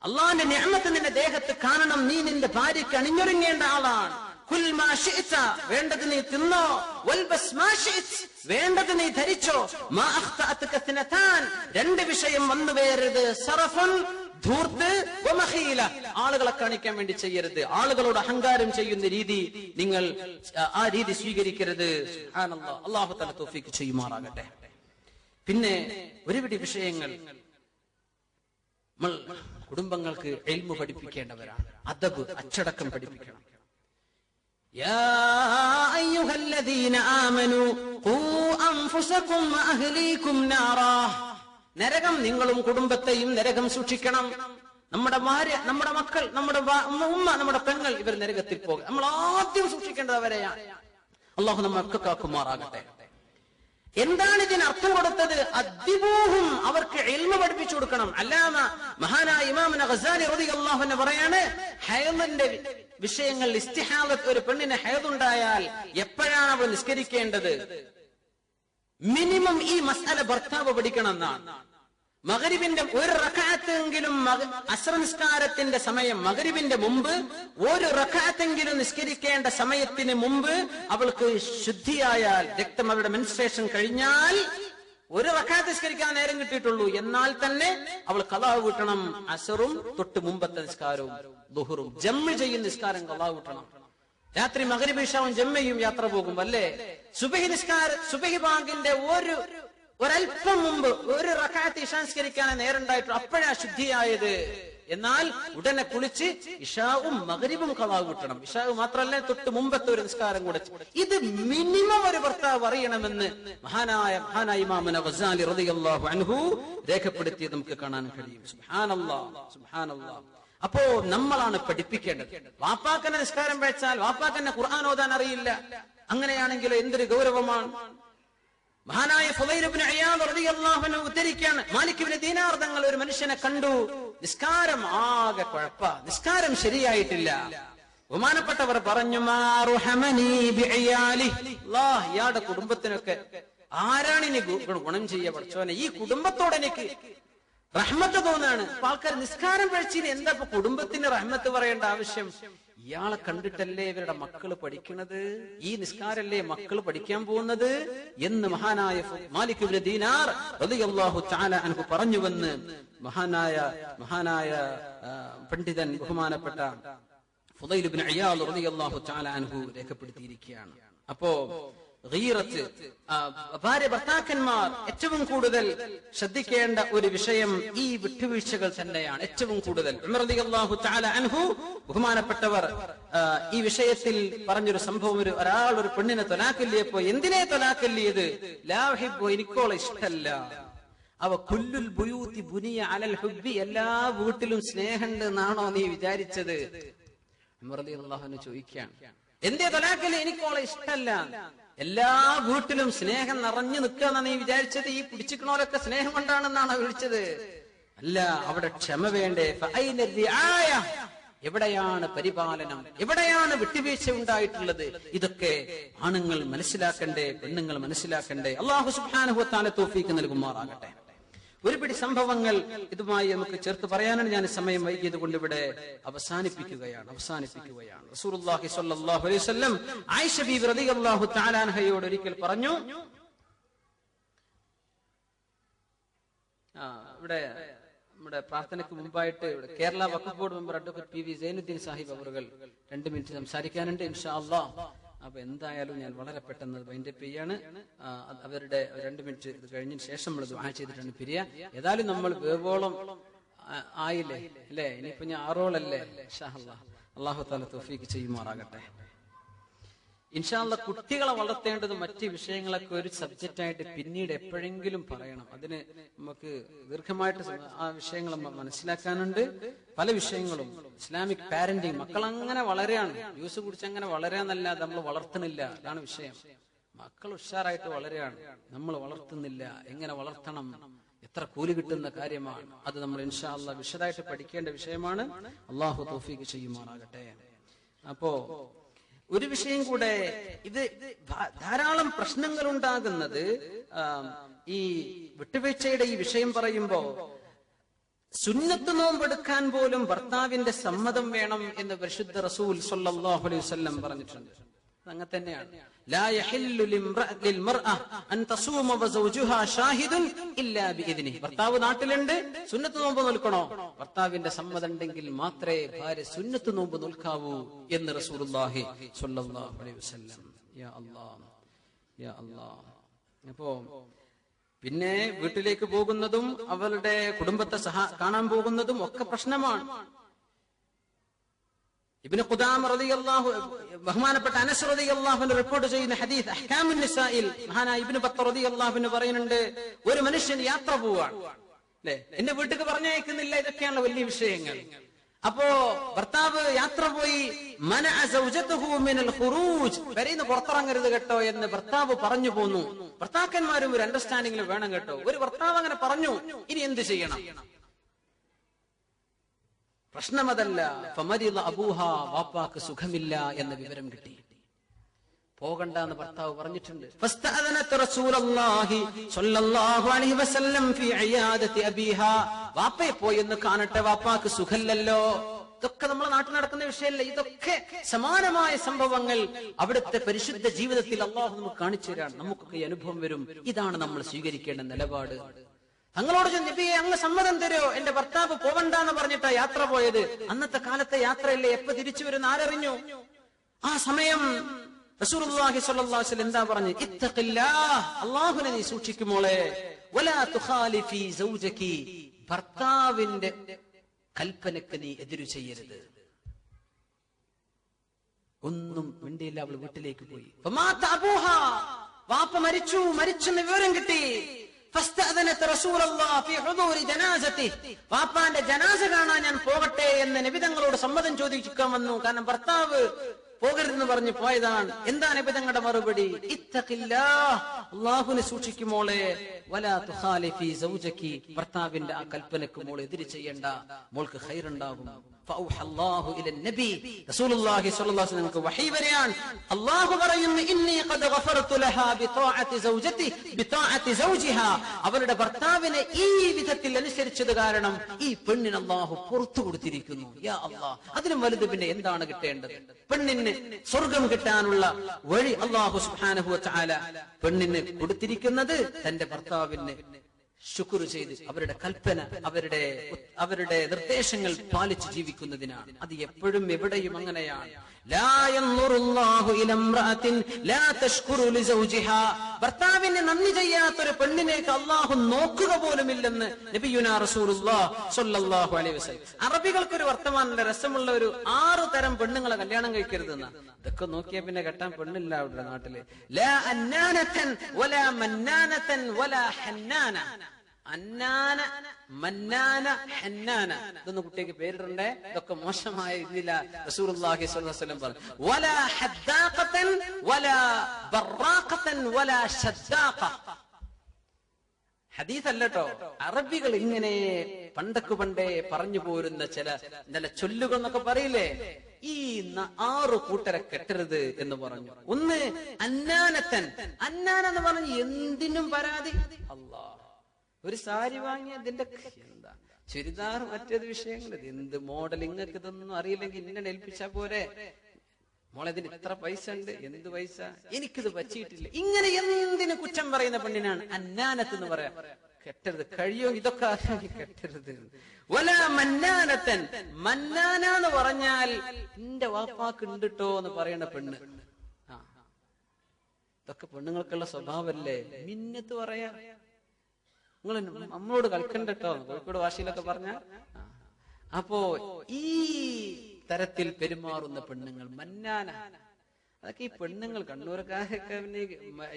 അല്ലാഹുവിന്റെ നിഅമത്ത് നിന്റെ ദേഹത്ത് കാണണം. നീ നിന്റെ ഭാര്യയ്ക്ക് അണിഞ്ഞൊരുങ്ങേണ്ട ആളാണ്. കുൽ മാ ശിഅത, വേണ്ടത് നീ തിന്നോ. വൽബസ് മാ ശിഅത, വേണ്ടത് നീ ധരിച്ചോ. മാ അഖ്തഅതക സനതാൻ, രണ്ട് വിഷയം വന്നു വേറരുത്. സറഫുൻ, ധൂർത്ത്, വമഖീല, ആളുകളെ കാണിക്കാൻ വേണ്ടി ചെയ്യരുത്. ആളുകളോട് അഹങ്കാരം ചെയ്യുന്ന രീതി നിങ്ങൾ ആ രീതി സ്വീകരിക്കരുത്. സുബ്ഹാനല്ലാഹ്, അല്ലാഹു തആല തൗഫീഖ് ചെയ്യുമാറാകട്ടെ. പിന്നെ ഒരുപിടി വിഷയങ്ങൾ നമ്മൾ കുടുംബങ്ങൾക്ക് ഇൽമു പഠിപ്പിക്കേണ്ടവരാണ്. അദബ്, അച്ചടക്കം പഠിപ്പിക്കണം. യാ അയ്യുഹല്ലദീന ആമനൂ ഖൂ അൻഫുസകും വഅഹ്ലീകും നാറാ, നരകം നിങ്ങളും കുടുംബത്തെയും നരകം സൂക്ഷിക്കണം. നമ്മുടെ ഭാര്യ, നമ്മുടെ മക്കൾ, നമ്മുടെ ഉമ്മ, നമ്മുടെ പെങ്ങൾ, ഇവർ നരകത്തിൽ പോകും. നമ്മൾ ആദ്യം സൂക്ഷിക്കേണ്ടത് അവരെയാണ്. അല്ലാഹു നമ്മെ കാക്കുമാറാകട്ടെ. എന്താണ് ഇതിന് അർത്ഥം കൊടുത്തത്? അദ്ദിബൂഹും, അവർക്ക് ഇൽമ പഠിപ്പിച്ചു കൊടുക്കണം. അല്ലാമ മഹാനായ ഇമാം ഗസാലി റളിയല്ലാഹു അൻഹു പറയാണ്, ഹൈദിന്റെ വിഷയങ്ങൾ, ഇസ്തിഹാദത്ത്, ഒരു പെണ്ണിന് ഹൈദ് ഉണ്ടായാൽ എപ്പോഴാണ് അവൾ നിസ്കരിക്കേണ്ടത്, മിനിമം ഈ മസ്അല ഭർത്താവ് പഠിക്കണം എന്നാണ്. മഗ്രിബിന്റെ ഒരു റക്അത്തെങ്കിലും അസ്ർ നിസ്കാരത്തിന്റെ സമയം മഗ്രിബിന്റെ മുമ്പ് ഒരു റക്അത്തെങ്കിലും നിസ്കരിക്കേണ്ട സമയത്തിന് മുമ്പ് അവൾക്ക് ശുദ്ധിയായാൽ, രക്തം അവരുടെ മെൻസ്ട്രേഷൻ കഴിഞ്ഞാൽ ഒരു റക്അത്ത് നിസ്കരിക്കാൻ നേരം കിട്ടിയിട്ടുള്ളൂ, എന്നാൽ തന്നെ അവൾ ഖളാ വീട്ടണം. അസ്റും തൊട്ട് മുമ്പത്തെ നിസ്കാരവും ദുഹറും ജമ്മ് ചെയ്യുന്ന നിസ്കാരം ഖളാ വീട്ടണം. രാത്രി മഗ്രിബ് ഇശാവും ജമ്മയും യാത്ര പോകും അല്ലേ? സുബഹി ബാങ്കിന്റെ ഒരൽപ്പം മുമ്പ് ഒരു റക്അത്ത് ഇശാ നിസ്കരിക്കാൻ നേരണ്ടായിട്ടു, അപ്പോഴാ ശുദ്ധിയായത്. എന്നാൽ ഉടനെ കുളിച്ച് ഇശാവും മഗ്രിബും ഖളാ വീട്ടണം. ഇശാവ് മാത്രമല്ല, തൊട്ട് മുമ്പത്തെ ഒരു നിസ്കാരം കൂടെ. ഇത് മിനിമം ഒരു ഭർത്താവ് അറിയണമെന്ന് മഹാനായ ഇമാമുന ഗസാലി റളിയല്ലാഹു അൻഹു രേഖപ്പെടുത്തിയത് നമുക്ക് കാണാൻ കഴിയും. സുബ്ഹാനല്ലാഹ്, സുബ്ഹാനല്ലാഹ്. അപ്പോ നമ്മളാണ് പഠിപ്പിക്കേണ്ടത്. വാപ്പാക്കന്നെ നിസ്കാരം പഴിച്ചാൽ വാപ്പാക്കന്നെ ഖുർആൻ ഓതാൻ അറിയില്ല. അങ്ങനെയാണെങ്കിലോ എന്തൊരു ഗൗരവമാണ്. മഹാനായ ഫുളൈൽ ഇബ്നു ഇയാദ് റളിയല്ലാഹു അൻഹു ഉദ്ധരിക്കുകയാണ്, മാലിക് ഇബ്നു ദീനാർ തങ്ങൾ ഒരു മനുഷ്യനെ കണ്ടു, നിസ്കാരം ആകെ കുഴപ്പ, നിസ്കാരം ശരിയായിട്ടില്ല. ബഹുമാനപ്പെട്ടവർ പറഞ്ഞു, ഇയാളുടെ കുടുംബത്തിനൊക്കെ ആരാണ് ഇനി ഗുണം ചെയ്യ പഠിച്ചോനെ, ഈ കുടുംബത്തോടെ എനിക്ക് റഹ്മത്ത് തോന്നാണ്. അപ്പൊ ആൾക്കാർ നിസ്കാരം പഴിച്ചിന് എന്താ ഇപ്പൊ കുടുംബത്തിന് റഹ്മത്ത് പറയേണ്ട ആവശ്യം? ഇയാളെ കണ്ടിട്ടല്ലേ ഇവരുടെ മക്കള് പഠിക്കുന്നത്, ഈ നിസ്കാരല്ലേ മക്കള് പഠിക്കാൻ പോകുന്നത് എന്ന് മഹാനായ മാലിക് ഇബ്നു ദീനാർ റളിയല്ലാഹു തആല അൻഹു പറഞ്ഞുവെന്ന് മഹാനായ പണ്ഡിതൻ ബഹുമാനപ്പെട്ട ഫുളൈൽ ഇബ്നു ഇയാദ് റളിയല്ലാഹു തആല അൻഹു രേഖപ്പെടുത്തിയിരിക്കുകയാണ്. അപ്പോ ഗീറത്ത്, ഭാര്യ ഭർത്താക്കന്മാർ ഏറ്റവും കൂടുതൽ ശ്രദ്ധിക്കേണ്ട ഒരു വിഷയം ഈ വിട്ടുവീഴ്ചകൾ തന്നെയാണ്. ഏറ്റവും കൂടുതൽ ഉമർ റളിയല്ലാഹു തആല അൻഹു ബഹുമാനപ്പെട്ടവർ ഈ വിഷയത്തിൽ പറഞ്ഞൊരു സംഭവം, ഒരാൾ ഒരു പെണ്ണിനെ തൊലാക്കല്ലിയപ്പോ, എന്തിനെ തൊലാക്കല്ലിയത്? ലാ ഉഹിബ്ബു, എനിക്കോളെ ഇഷ്ടല്ല. അവ കുല്ലുൽ ബുയൂതി ബുനിയ അലൽ ഹുബ്ബി, എല്ലാ വീട്ടിലും സ്നേഹമുണ്ട് എന്നാണോ നീ വിചാരിച്ചത്? ഉമർ റളിയല്ലാഹു അൻഹു ചോദിക്കുകയാണ്, എന്തേ തൊലാക്കല്? എനിക്കോളെ ഇഷ്ടല്ല. എല്ലാ വീട്ടിലും സ്നേഹം നിറഞ്ഞു നിൽക്കാന്നാ നീ വിചാരിച്ചത്? ഈ പിടിച്ചിക്കണോലൊക്കെ സ്നേഹം കൊണ്ടാണെന്നാണോ വിളിച്ചത്? അല്ല, അവിടെ ക്ഷമ വേണ്ടേ? എവിടെയാണ് പരിപാലനം? എവിടെയാണ് വിട്ടുവീഴ്ച ഉണ്ടായിട്ടുള്ളത്? ഇതൊക്കെ ആണുങ്ങൾ മനസ്സിലാക്കണ്ടേ, പെണ്ണുങ്ങൾ മനസ്സിലാക്കണ്ടേ? അല്ലാഹു സുബ്ഹാനഹു വ തആല തൗഫീഖ് നൽകുമാറാകട്ടെ. ഒരുപിടി സംഭവങ്ങൾ ഇതുമായി നമുക്ക് ചേർത്ത് പറയാനാണ്. ഞാൻ സമയം വൈകിയത് കൊണ്ട് ഇവിടെ അവസാനിപ്പിക്കുകയാണ്. റസൂലുള്ളാഹി സ്വല്ലല്ലാഹു അലൈഹി വസല്ലം ആയിഷ ബീവി റളിയല്ലാഹു തആല അൻഹയോട് ഒരിക്കൽ പറഞ്ഞു, ഇവിടെ നമ്മുടെ പ്രാർത്ഥനയ്ക്ക് മുമ്പായിട്ട് Kerala Waqf board member advocate P V Zainudheen Sahib അവറുകൾ 2 മിനിറ്റ് സംസാരിക്കാനുണ്ട് ഇൻഷാ അല്ലാഹ്. അപ്പൊ എന്തായാലും ഞാൻ വളരെ പെട്ടെന്ന് വൈൻഡപ്പ് ചെയ്യാണ്. അവരുടെ 2 മിനിറ്റ് ഇത് കഴിഞ്ഞതിന് ശേഷം നമ്മൾ ദുആ ചെയ്തിട്ടാണ് പിരിയ. ഏതായാലും നമ്മൾ വേവോളം ആയില്ലേ അല്ലേ? ഇനിയിപ്പോ ഞാൻ 6ഓളല്ലേ? ഇൻഷാ അല്ലാഹ് അല്ലാഹു തആല തൗഫീഖ് ചെയ്യുമാറാകട്ടെ. ഇൻഷാ അല്ലാഹ് കുട്ടികളെ വളർത്തേണ്ടത് മറ്റ് വിഷയങ്ങളൊക്കെ ഒരു സബ്ജക്റ്റ് ആയിട്ട് പിന്നീട് എപ്പോഴെങ്കിലും പറയണം. അതിന് നമുക്ക് ദീർഘമായിട്ട് ആ വിഷയങ്ങൾ മനസ്സിലാക്കാനുണ്ട്. പല വിഷയങ്ങളും ഇസ്ലാമിക് പാരന്റിങ്, മക്കൾ അങ്ങനെ വളരെയാണ്, ജ്യൂസ് കുടിച്ച് അങ്ങനെ വളരാന്നല്ലാതെ നമ്മൾ വളർത്തുന്നില്ല. അതാണ് വിഷയം. മക്കൾ ഉഷാറായിട്ട് വളരെയാണ്, നമ്മൾ വളർത്തുന്നില്ല. എങ്ങനെ വളർത്തണം, എത്ര കൂലി കിട്ടുന്ന കാര്യമാണ്, അത് നമ്മൾ ഇൻഷാ അല്ലാഹ് വിശദമായിട്ട് പഠിക്കേണ്ട വിഷയമാണ്. അല്ലാഹു തൗഫീഖ് ചെയ്യുമാറാകട്ടെ. അപ്പോ ഒരു വിഷയം കൂടെ, ഇത് ധാരാളം പ്രശ്നങ്ങൾ ഉണ്ടാകുന്നത് ഈ വിട്ടുവീഴ്ചയുടെ ഈ വിഷയം പറയുമ്പോ, സുന്നത്ത് നോമ്പെടുക്കാൻ പോലും ഭർത്താവിന്റെ സമ്മതം വേണം എന്ന് പരിശുദ്ധ റസൂൽ സ്വല്ലല്ലാഹു അലൈഹി വസല്ലം പറഞ്ഞിട്ടുണ്ട്. അങ്ങനെ തന്നെയാണ്. ലാ യഹില്ലു ലിൽമർഅ അൻ തസൂമ വസൗജുഹാ ഷാഹിദുൻ ഇല്ലാ ബിഇദ്നിഹി. ഭർത്താവ് നാട്ടിലുണ്ട്, സുന്നത്ത് നോമ്പ് നോൽക്കണോ? ഭർത്താവിന്റെ സമ്മതം ഉണ്ടെങ്കിൽ മാത്രമേ ഭാര്യ സുന്നത്ത് നോമ്പ് നോൽക്കാവൂ എന്ന് റസൂലുള്ളാഹി സ്വല്ലല്ലാഹു അലൈഹി വസല്ലം. യാ അല്ലാഹ്, യാ അല്ലാഹ്. അപ്പോ പിന്നെ വീട്ടിലേക്ക് പോകുന്നതും അവളുടെ കുടുംബത്തെ കാണാൻ പോകുന്നതും ഒക്കെ പ്രശ്നമാണ്. ഇബ്നു ഖുദാമ റളിയല്ലാഹു ബഹുമാനപ്പെട്ട അനസ് റളിയല്ലാഹു അൻഹു റിപ്പോർട്ട് ചെയ്യുന്ന ഹദീസ് അഹ്കാമുൻ നിസാഇൽ മഹാനായ ഇബ്നു ബത്തർ റളിയല്ലാഹു അൻഹു പറയുന്നുണ്ട്, ഒരു മനുഷ്യൻ യാത്ര പോവാണ് അല്ലേ, എന്റെ വീട്ടിലേക്ക് പറഞ്ഞയക്കുന്നില്ല, ഇതൊക്കെയാണ് വലിയ വിഷയങ്ങൾ. അപ്പോ ഭർത്താവ് യാത്ര പോയി, മനഅ സൗജതുഹു മിനൽ ഖുറൂജ്, വരയിന്ന് പുറത്തിറങ്ങരുത് കേട്ടോ എന്ന് ഭർത്താവ് പറഞ്ഞു പോന്നു. ഭർത്താക്കന്മാരും ഒരു അണ്ടർസ്റ്റാൻഡിംഗിൽ വേണം കേട്ടോ. ഒരു ഭർത്താവ് അങ്ങനെ പറഞ്ഞു, ഇനി എന്ത് ചെയ്യണം? പ്രശ്നമതല്ല. ഫമരിദ അബൂഹ, വാപ്പാക്ക് സുഖമില്ല എന്ന വിവരം കിട്ടി. പോകണ്ട എന്ന് ഭർത്താവ് പറഞ്ഞിട്ടുണ്ട്. ഫസ്തഅദനത റസൂലുള്ളാഹി സ്വല്ലല്ലാഹു അലൈഹി വസല്ലം ഫീ ഇയാദതി അബീഹാ. വാപ്പയെ പോയി എന്ന് കാണട്ടെ, വാപ്പാക്ക് സുഖല്ലല്ലോ. ഇതൊക്കെ നമ്മുടെ നാട്ടിൽ നടക്കുന്ന വിഷയമല്ല. ഇതൊക്കെ സമാനമായ സംഭവങ്ങൾ അവിടുത്തെ പരിശുദ്ധ ജീവിതത്തിൽ അള്ളാഹു നമുക്ക് കാണിച്ചു തരാണ്. നമുക്കൊക്കെ ഈ അനുഭവം വരും. ഇതാണ് നമ്മൾ സ്വീകരിക്കേണ്ട നിലപാട്. തങ്ങളോട് നബിയെ അങ്ങ് സമ്മതം തരുമോ? എന്റെ ഭർത്താവ് പോവണ്ടെന്ന് പറഞ്ഞിട്ടാ യാത്ര പോയത്. അന്നത്തെ കാലത്തെ യാത്രയല്ലേ, എപ്പോ തിരിച്ചു വരുന്ന ആരറിഞ്ഞു? ആ സമയം റസൂലുള്ളാഹി സ്വല്ലല്ലാഹു അലൈഹി വസല്ലം എന്താ പറഞ്ഞു? ഇത്തഖില്ലാഹ്, അല്ലാഹുവിനെ നീ സൂക്ഷിക്കുമോളെ. വലാ തുഖാലിഫി സൗജകി, ഭർത്താവിന്റെ കൽപ്പനക്ക് നീ എതിരു ചെയ്യരുത്. ഒന്നും മിണ്ടിയില്ല. അവൾ വീട്ടിലേക്ക് പോയി. വാപ്പ മരിച്ചെന്ന് വിവരം കിട്ടി. വാപ്പാന്റെ ജനാസ കാണാൻ ഞാൻ പോകട്ടെ എന്ന് നബി തങ്ങളോട് സമ്മതം ചോദിക്കാൻ വന്നു. കാരണം ഭർത്താവ് പോകരുതെന്ന് പറഞ്ഞു പോയതാണ്. എന്താ നബി തങ്ങളുടെ മറുപടി? ഇത്തഖില്ലാഹ്, അല്ലാഹുവിനെ സൂക്ഷിക്കുമോളെ. വലാ തുഖാലിഫി സൗജകി, ഭർത്താവിന്റെ ആ കൽപ്പനക്ക് മോൾ എതിര് ചെയ്യണ്ട, മോൾക്ക് ഖൈറുണ്ടാകും. ഫഔഹല്ലാഹു ഇലൻ നബി, റസൂലുള്ളാഹി സ്വല്ലല്ലാഹു അലൈഹി വസല്ലം വഹീ വരികയാണ്. അല്ലാഹു പറയുന്നു, ഇന്നി ഖദ് ഗഫർതു ലഹാ ബിതാഅത്തി സൗജതി ബിതാഅത്തി സൗജിഹാ, അവരുടെ ഭർത്താവിനെ ഈ വിധത്തിൽ അനുസരിച്ചത് കാരണം ഈ പെണ്ണിന് അല്ലാഹു പുറത്തു കൊടുത്തിരിക്കുന്നു. യാ അല്ലാഹ്, അതിനും വലുത് പിന്നെ എന്താണ് കിട്ടേണ്ടത്? പെണ്ണിന് സ്വർഗം കിട്ടാനുള്ള വഴി അല്ലാഹു സുബ്ഹാനഹു വ തആല പെണ്ണിന് കൊടുത്തിരിക്കുന്നത് തന്റെ ഭർത്താവിന് ശുക്ർ ചെയ്ത് അവരുടെ കൽപ്പന, അവരുടെ നിർദ്ദേശങ്ങൾ പാലിച്ച് ജീവിക്കുന്നതിനാണ്. അത് എപ്പോഴും എവിടെയും അങ്ങനെയാണ്. ഭർത്താവിനെ നന്ദി ചെയ്യാത്തൊരു പെണ്ണിനേക്ക് അള്ളാഹു നോക്കുക പോലുമില്ലെന്ന് നബിയുനാ റസൂലുള്ളാഹി സ്വല്ലല്ലാഹു അലൈഹി വസല്ലം. അറബികൾക്കൊരു വർത്തമാനമുണ്ട്, രസമുള്ള ഒരു 6 തരം പെണ്ണുങ്ങളെ കല്യാണം കഴിക്കരുതെന്ന. ഇതൊക്കെ നോക്കിയാ പിന്നെ കെട്ടാൻ പെണ്ണില്ല അവരുടെ നാട്ടില്. ലാ അന്നാനതൻ വലാ മന്നാനതൻ വലാ ഹന്നാന. അന്നാന, മന്നാന, ഹന്നാന, ഇതൊന്നും കുട്ടിക്ക് പേരിടണ്ടേ. ഇതൊക്കെ മോശമായ ഇതില റസൂലുള്ളാഹി സ്വല്ലല്ലാഹു അലൈഹി വസല്ലം പറഞ്ഞു. വലാ ഹദ്ദാഖതൻ വലാ ബറാഖതൻ വലാ ശദ്ദാഖ. ഹദീസ് അല്ലട്ടോ, അറബികൾ ഇങ്ങനെ പണ്ടേ പറഞ്ഞു പോരുന്ന ചില ചൊല്ലുകൾ എന്നൊക്കെ പറയില്ലേ. ഈ 6 കൂട്ടരെ കെട്ടരുത് എന്ന് പറഞ്ഞു. ഒന്ന് അന്നാനത്തൻ. അന്നാന എന്ന് പറഞ്ഞു എന്തിനും പരാതി. അല്ലാഹ്, ഒരു സാരി വാങ്ങിയ ഇതിന്റെ എന്താ ചുരിദാർ, മറ്റേത് വിഷയങ്ങൾ, എന്ത് മോഡൽ, ഇങ്ങക്ക് ഇതൊന്നും അറിയില്ലെങ്കിൽ ഇന്നെ ഏൽപ്പിച്ചാ പോരെ. മോളെ ഇതിന് ഇത്ര പൈസ ഉണ്ട്, എന്ത് പൈസ, എനിക്കിത് പറ്റിയിട്ടില്ല. ഇങ്ങനെ എന്തിനു കുറ്റം പറയുന്ന പെണ്ണിനാണ് അന്നാനത്ത് എന്ന് പറയാം. കെട്ടരുത്, കഴിയോ ഇതൊക്കെ കെട്ടരുത്. വലാ മന്നാനത്തൻ. മന്നാന എന്ന് പറഞ്ഞാൽ എന്റെ വാപ്പാക്ക് ഉണ്ടിട്ടോ എന്ന് പറയണ പെണ്ണ്. ഇതൊക്കെ പെണ്ണുങ്ങൾക്കുള്ള സ്വഭാവല്ലേ. മിന്നത്ത് പറയാ, നിങ്ങൾ നമ്മളോട് കളിക്കണ്ടോ, കോഴിക്കോട് ഭാഷയിലൊക്കെ പറഞ്ഞ. അപ്പോ ഈ തരത്തിൽ പെരുമാറുന്ന പെണ്ണുങ്ങൾ മന്നാന. അതൊക്കെ ഈ പെണ്ണുങ്ങൾ കണ്ണൂർക്കാരൊക്കെ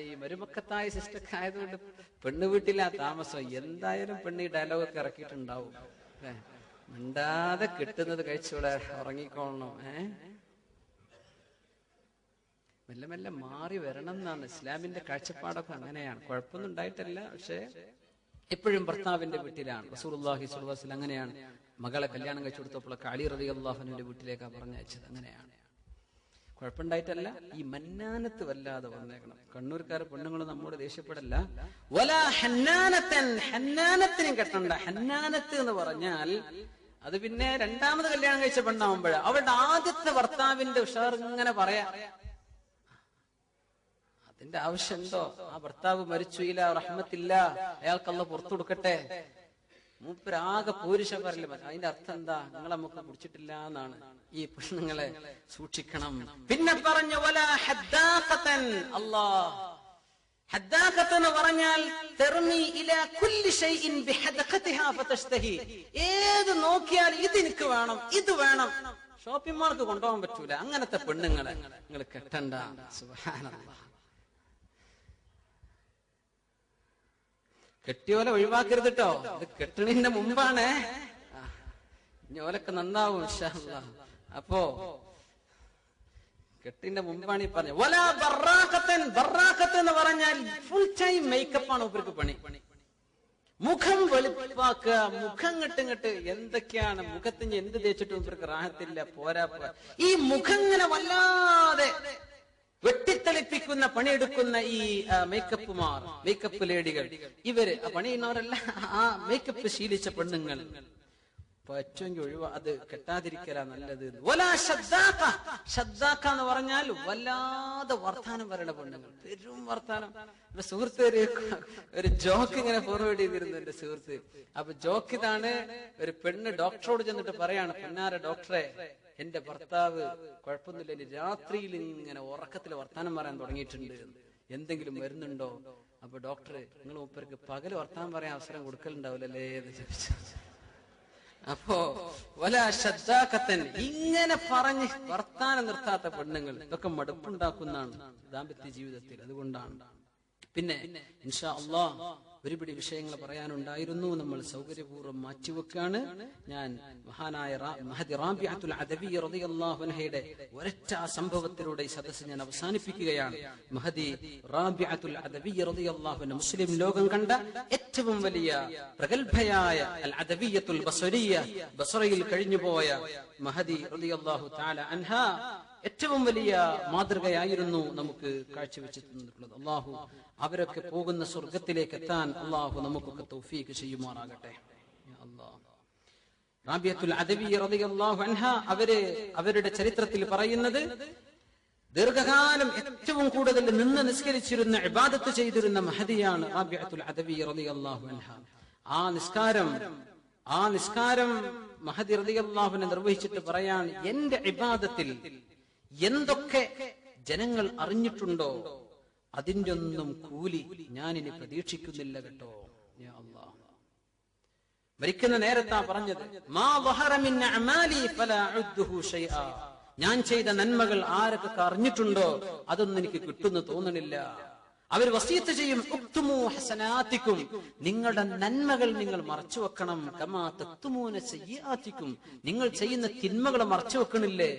ഈ മരുമക്കത്തായ സിസ്റ്റൊക്കെ ആയതുകൊണ്ട് പെണ്ണ് വീട്ടിലാ താമസം. എന്തായാലും പെണ്ണ് ഈ ഡയലോഗൊക്കെ ഇറക്കിയിട്ടുണ്ടാവും. മിണ്ടാതെ കിട്ടുന്നത് കഴിച്ചൂടെ, ഉറങ്ങിക്കോളണം. മെല്ലെ മെല്ലെ മാറി വരണം എന്നാണ് ഇസ്ലാമിന്റെ കാഴ്ചപ്പാടൊക്കെ. അങ്ങനെയാണ്, കുഴപ്പമൊന്നും ഉണ്ടായിട്ടല്ല. പക്ഷെ എപ്പോഴും ഭർത്താവിന്റെ വീട്ടിലാണ്. റസൂലുള്ളാഹി സ്വല്ലല്ലാഹു അലൈഹി വസല്ലം അങ്ങനെയാണ്. മകളെ കല്യാണം കഴിച്ചു കൊടുത്തപ്പോൾ അലി റളിയല്ലാഹു അൻഹുവിന്റെ വീട്ടിലേക്കാണ് പറഞ്ഞയച്ചത്. അങ്ങനെയാണ്, കുഴപ്പമുണ്ടായിട്ടല്ല. ഈ മന്നാനത്ത് വല്ലാതെ വന്നേക്കണം. കണ്ണൂർക്കാർ പെണ്ണുങ്ങൾ നമ്മോട് ദേഷ്യപ്പെടല്ല. വലാ ഹന്നാനത്തൻ. ഹന്നാനത്തിനും കെട്ടണ്ട. ഹന്നാനത്ത് എന്ന് പറഞ്ഞാൽ അത് പിന്നെ രണ്ടാമത് കല്യാണം കഴിച്ച പെണ്ണാവുമ്പോഴാ. അവളുടെ ആദ്യത്തെ ഭർത്താവിന്റെ ഉഷാർ ഇങ്ങനെ പറയാ. അതിന്റെ ആവശ്യമുണ്ടോ? ആ ഭർത്താവ് മരിച്ചു, ഇല്ല റഹ്മത്തില്ല, അയാൾക്ക് അല്ലാഹു പുറത്തു കൊടുക്കട്ടെ. മൂപ്പരാകെ പൗരുഷ പറയില്ല. അതിന്റെ അർത്ഥം എന്താ? നിങ്ങളെ നമുക്ക് പിടിച്ചിട്ടില്ല എന്നാണ്. ഈ പെണ്ണുങ്ങളെ സൂക്ഷിക്കണം. പിന്നെ പറഞ്ഞു വലാ ഹദ്ദാഖതൻ. അല്ലാഹ്, ഹദ്ദാഖത്ത് എന്ന് പറഞ്ഞാൽ തർമി ഇലാ കുല്ലി ഷൈഇൻ ബിഹദഖതിഹാ ഫതസ്തഹി. ഏത് നോക്കിയാൽ ഇത് എനിക്ക് വേണം, ഇത് വേണം. ഷോപ്പിംഗ് മാൾക്ക് കൊണ്ടുപോകാൻ പറ്റൂല. അങ്ങനത്തെ പെണ്ണുങ്ങളെ നിങ്ങൾ കെട്ടണ്ട. സുബ്ഹാനല്ലാഹ്. കെട്ടിയോലെ ഒഴിവാക്കരുത് കേട്ടോ. ഇത് കെട്ടണിന്റെ മുമ്പാണ്. ഓലൊക്കെ നന്നാവും ഇൻഷാ അല്ലാഹ്. അപ്പോ കെട്ടിന്റെ മുമ്പാണ് ഈ പറഞ്ഞത്. വലാ ബറാഖതൻ. ബറാഖത്ത് എന്ന് പറഞ്ഞാൽ ഫുൾ ടൈം മേക്കപ്പ് ആണ് ഇവർക്ക് പണി. മുഖം വെളുപ്പാക്കുക, മുഖം കെട്ടുങ്ങട്ട് എന്തൊക്കെയാണ്. മുഖത്തിന് എന്ത് തേച്ചിട്ടും ഇവർക്ക് റാഹത്തില്ല, പോരാ. ഈ മുഖം ഇങ്ങനെ വല്ലാതെ വെട്ടിത്തെളിപ്പിക്കുന്ന പണിയെടുക്കുന്ന ഈ മേക്കപ്പുമാർ, മേക്കപ്പ് ലേഡികൾ, ഇവര് പണിയുന്നവരല്ല, ആ മേക്കപ്പ് ശീലിച്ച പെണ്ണുങ്ങൾ പറ്റുമെങ്കിൽ അത് കെട്ടാതിരിക്കലാ നല്ലത്. ഷദ്ദാക്ക എന്ന് പറഞ്ഞാൽ വല്ലാതെ വർത്താനം പറയണ പെണ്ണുങ്ങൾ, പെരും വർത്താനം. എന്റെ സുഹൃത്ത് ഒരു ജോക്ക് ഇങ്ങനെ ഫോർവേഡ് ചെയ്തിരുന്നു എന്റെ സുഹൃത്ത്. അപ്പൊ ജോക്ക് ഇതാണ്, ഒരു പെണ്ണ് ഡോക്ടറോട് ചെന്നിട്ട് പറയാണ്, പൊന്നാര ഡോക്ടറെ, എന്റെ ഭർത്താവ് കുഴപ്പമൊന്നുമില്ല, ഇനി രാത്രിയിൽ ഇങ്ങനെ ഉറക്കത്തിൽ വർത്താനം പറയാൻ തുടങ്ങിയിട്ടുണ്ട്, എന്തെങ്കിലും വരുന്നുണ്ടോ? അപ്പൊ ഡോക്ടറെ, നിങ്ങൾ മൂപ്പർക്ക് പകല് വർത്താനം പറയാൻ അവസരം കൊടുക്കലുണ്ടാവില്ലല്ലേ എന്ന് ചോദിച്ചു. അപ്പോ ഷദ്ദാക്കത്തൻ, ഇങ്ങനെ പറഞ്ഞ് വർത്താനം നിർത്താത്ത പെണ്ണുങ്ങൾ, ഇതൊക്കെ മടുപ്പുണ്ടാക്കുന്നതാണ് ദാമ്പത്യ ജീവിതത്തിൽ. അതുകൊണ്ടാണ്. പിന്നെ ഇൻഷാ അല്ലാഹ് ഒരുപിടി വിഷയങ്ങൾ പറയാനുണ്ടായിരുന്നു, നമ്മൾ സൗകര്യപൂർവ്വം മാറ്റിവെക്കാണ്. ഞാൻ മഹാനായ മഹദി റാബിഅത്തുൽ അദവിയ്യ റളിയല്ലാഹു അൻഹയുടെ ഒരൊറ്റ സംഭവത്തിലൂടെ ഈ സദസ്സ് ഞാൻ അവസാനിപ്പിക്കുകയാണ്. മഹദി റാബിഅത്തുൽ അദവിയ്യ റളിയല്ലാഹു അൻഹ മുസ്ലിം ലോകം കണ്ട ഏറ്റവും വലിയ പ്രഗൽഭയായ അൽ അദവിയ്യത്തുൽ ബസരിയ്യ, ബസറയിൽ കഴിഞ്ഞുപോയ മഹദി റളിയല്ലാഹു തആല അൻഹ ഏറ്റവും വലിയ മാതൃകയായിരുന്നു നമുക്ക് കാഴ്ചവെച്ചു തന്നിട്ടുള്ളത്. അള്ളാഹു അവരൊക്കെ പോകുന്ന സ്വർഗത്തിലേക്ക് എത്താൻ അള്ളാഹു നമുക്കൊക്കെ തൗഫീഖ് ചെയ്യുമാറാകട്ടെ. റാബിയത്തുൽ അദവിയ്യ റളിയല്ലാഹു അൻഹ അവരുടെ ചരിത്രത്തിൽ പറയുന്നത്, ദീർഘകാലം ഏറ്റവും കൂടുതൽ നിന്ന് നിസ്കരിച്ചിരുന്ന, ഇബാദത്ത് ചെയ്തിരുന്ന മഹദിയാണ് റാബിയത്തുൽ അദവിയ്യ റളിയല്ലാഹു അൻഹ. ആ നിസ്കാരം മഹദി റളിയല്ലാഹു അൻഹു നിർവഹിച്ചിട്ട് പറയാണ്, എന്റെ ഇബാദത്തിൽ എന്തൊക്കെ ജനങ്ങൾ അറിഞ്ഞിട്ടുണ്ടോ അതിന്റെ ഒന്നും കൂലി ഞാൻ ഇനി പ്രതീക്ഷിക്കുന്നില്ല കേട്ടോ. യാ അല്ലാഹ്, മരിക്കുന്ന നേരത്താ പറഞ്ഞത്, മാ വഹറ മിൻ അഅമാലി ഫലാ അഉദ്ദുഹു ശൈആ, ഞാൻ ചെയ്ത നന്മകൾ ആരൊക്കെ അറിഞ്ഞിട്ടുണ്ടോ അതൊന്നും എനിക്ക് കിട്ടുന്നു തോന്നണില്ല. അവർ വസീയത്ത് ചെയ്യും, ഉക്തുമു ഹസനാതികും, നിങ്ങളുടെ നന്മകൾ നിങ്ങൾ മറച്ചു വെക്കണം, കമാ തക്തുമൂന സയ്യിആതികും, നിങ്ങൾ ചെയ്യുന്ന തിന്മകൾ മറച്ചു വെക്കണില്ലേ,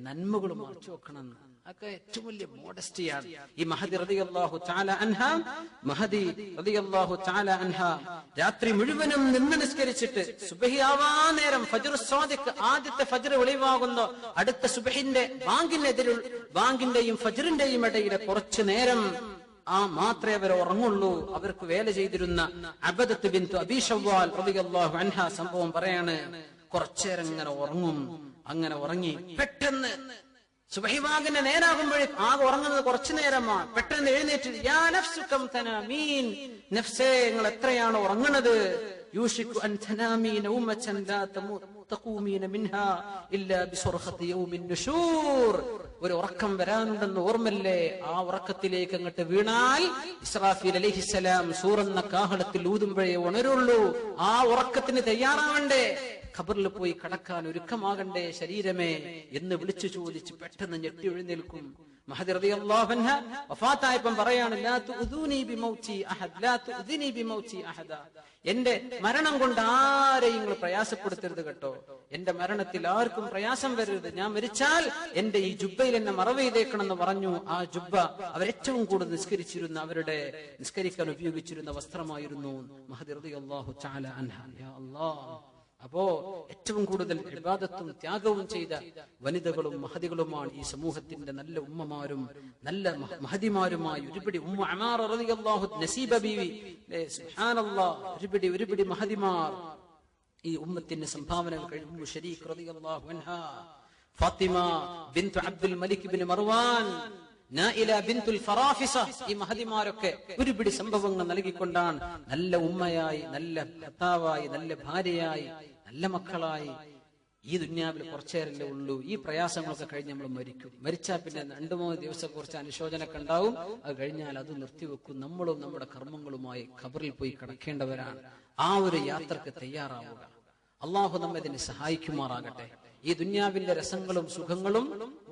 നന്മകൾ മറച്ചു വെക്കണം. അതൊക്കെ ഏറ്റവും വലിയ മോഡസ്റ്റിയാണ്. ഈ മഹദി റളിയല്ലാഹു തആല അൻഹ, മഹദി റളിയല്ലാഹു തആല അൻഹ രാത്രി മുഴുവനും നിന്ന് നിസ്കരിച്ചിട്ട് സുബ്ഹി ആവാൻ നേരം ഫജ്ർ സ്വാദിഖ്, ആദ്യത്തെ ഫജ്ർ വെളിവാകുന്ന അടുത്ത സുബ്ഹിന്റെ ബാങ്കിന്റെയും ഫജ്റിന്റെയും ഇടയിലെ കുറച്ചു നേരം മാത്രമേ അവർ ഉറങ്ങുള്ളൂ. അവർക്ക് വേല ചെയ്തിരുന്ന അബദത്ത് ബിൻതു അബീ ശവ്വാൽ റളിയല്ലാഹു അൻഹ സംഭവം പറയാണ്, കുറച്ചേരം ഇങ്ങനെ ഉറങ്ങും. അങ്ങനെ ഉറങ്ങി പെട്ടെന്ന് സുബ്ഹി വാങ്ങിന്റെ നേരാകുമ്പോഴേ ആകെ ഉറങ്ങുന്നത് കുറച്ചു നേരമാണ്. പെട്ടെന്ന് എഴുന്നേറ്റ്, യാ നഫ്സു കം തനാമീൻ, നഫ്സേ നിങ്ങൾ എത്രയാണ് ഉറങ്ങുന്നത്, യൂഷികു അൻ തനാമീ നൗമതൻ ലാ തഖൂമീന മിൻഹാ ഇല്ലാ ബിസുർഖതി യൗമിൻ നുശൂർ, ഒരു ഉറക്കം വരാനുണ്ടെന്ന് ഓർമ്മല്ലേ, ആ ഉറക്കത്തിലേക്ക് അങ്ങോട്ട് വീണാൽ ഇസ്രാഫീൽ അലൈഹിസ്സലാം സൂറെന്ന കാഹളത്തിൽ ഊതുമ്പോഴേ ഉണരുള്ളൂ. ആ ഉറക്കത്തിന് തയ്യാറാവണ്ടേ, ഖബറിൽ പോയി കടക്കാൻ ഒരുക്കമാകണ്ടേ ശരീരമേ എന്ന് വിളിച്ചു ചോദിച്ച് പെട്ടെന്ന് ഞെട്ടി എഴുന്നേൽക്കും. മഹദി റളിയല്ലാഹു അൻഹ വഫാത്തായപ്പം പറയാണ്, ലാ തുഅ്ദൂനി ബിമൗതി അഹദ്, ലാ തുഅ്ദിനി ബിമൗതി അഹദ, എന്റെ മരണം കൊണ്ട് ആരെയും നിങ്ങൾ പ്രയാസപ്പെടുത്തരുത് കേട്ടോ, എന്റെ മരണത്തിൽ ആർക്കും പ്രയാസം വരരുത്, ഞാൻ മരിച്ചാൽ എന്റെ ഈ ജുബ്ബയിൽ എന്നെ മറവ് ചെയ്തേക്കണം എന്ന് പറഞ്ഞു. ആ ജുബ്ബ അവരേറ്റവും കൂടുതൽ നിസ്കരിച്ചിരുന്ന, അവരുടെ നിസ്കരിക്കാൻ ഉപയോഗിച്ചിരുന്ന വസ്ത്രമായിരുന്നു മഹദി റളിയല്ലാഹു തആല അൻഹ. യാ അല്ലാഹ്, അപ്പോ ഏറ്റവും കൂടുതൽ ഇബാദത്തും ത്യാഗവും ചെയ്ത വനിതകളും മഹദികളുമാണ് ഈ സമൂഹത്തിന്റെ നല്ല ഉമ്മമാരും നല്ല മഹദിമാരുമായി. ഒരുപിടി ഉമ്മ അമാറ റളിയല്ലാഹു നസീബ ബീവി, സുബ്ഹാനല്ലാഹ്, ഒരുപിടി മഹദിമാർ ഈ ഉമ്മത്തിന് സംഭാവനകൾ കഴിഞ്ഞു. ഉമ്മു ശരീഖ് റളിയല്ലാഹു അൻഹാ, ഫാത്തിമ ബിൻതു അബ്ദുൽ മലിക് ഇബ്നു മർവാൻ, നായില ബിൻതുൽ ഫറാഫിസ, ഈ മഹദിമാരൊക്കെ ഒരുപിടി സംഭവങ്ങൾ നൽകിക്കൊണ്ടാണ് നല്ല ഉമ്മയായി, നല്ല ഭർത്താവായി, നല്ല ഭാര്യയായി, നല്ല മക്കളായി ഈ ദുന്യാവിൽ കുറച്ചേരല്ലേ ഉള്ളൂ. ഈ പ്രയാസങ്ങളൊക്കെ കഴിഞ്ഞ് നമ്മൾ മരിക്കും. മരിച്ചാൽ പിന്നെ 2-3 ദിവസം കുറച്ച് അനുശോചനമൊക്കെ ഉണ്ടാവും. അത് കഴിഞ്ഞാൽ അത് നിർത്തിവെക്കും. നമ്മളും നമ്മുടെ കർമ്മങ്ങളുമായി ഖബറിൽ പോയി കിടക്കേണ്ടവരാണ്. ആ ഒരു യാത്രക്ക് തയ്യാറാവുക. അള്ളാഹു നമ്മെ ഇതിനെ സഹായിക്കുമാറാകട്ടെ. ഈ ദുന്യാവിന്റെ രസങ്ങളും സുഖങ്ങളും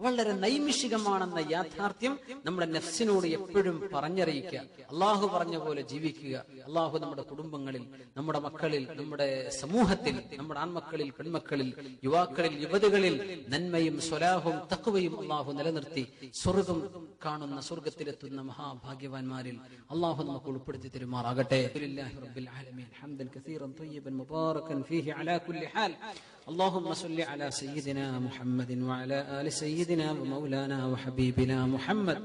വളരെ നൈമിഷികമാണെന്ന യാഥാർത്ഥ്യം നമ്മുടെ നഫ്സിനോട് എപ്പോഴും പറഞ്ഞറിയിക്കുക. അള്ളാഹു പറഞ്ഞ പോലെ ജീവിക്കുക. അള്ളാഹു നമ്മുടെ കുടുംബങ്ങളിൽ, നമ്മുടെ മക്കളിൽ, നമ്മുടെ സമൂഹത്തിൽ, നമ്മുടെ ആൺമക്കളിൽ, പെൺമക്കളിൽ, യുവാക്കളിൽ, യുവതികളിൽ നന്മയും സ്വലാഹും തഖ്വയും അള്ളാഹു നിലനിർത്തി സ്വർഗം കാണുന്ന, സ്വർഗത്തിലെത്തുന്ന മഹാഭാഗ്യവാന്മാരിൽ അള്ളാഹു നമുക്ക് ഉൾപ്പെടുത്തി തരുമാറാകട്ടെ. اللهم صل على സയ്യിദിനാ മുഹമ്മദിൻ വഅലാ ആലി സയ്യിദിനാ വമൗലാനാ വഹബീബിനാ മുഹമ്മദ്.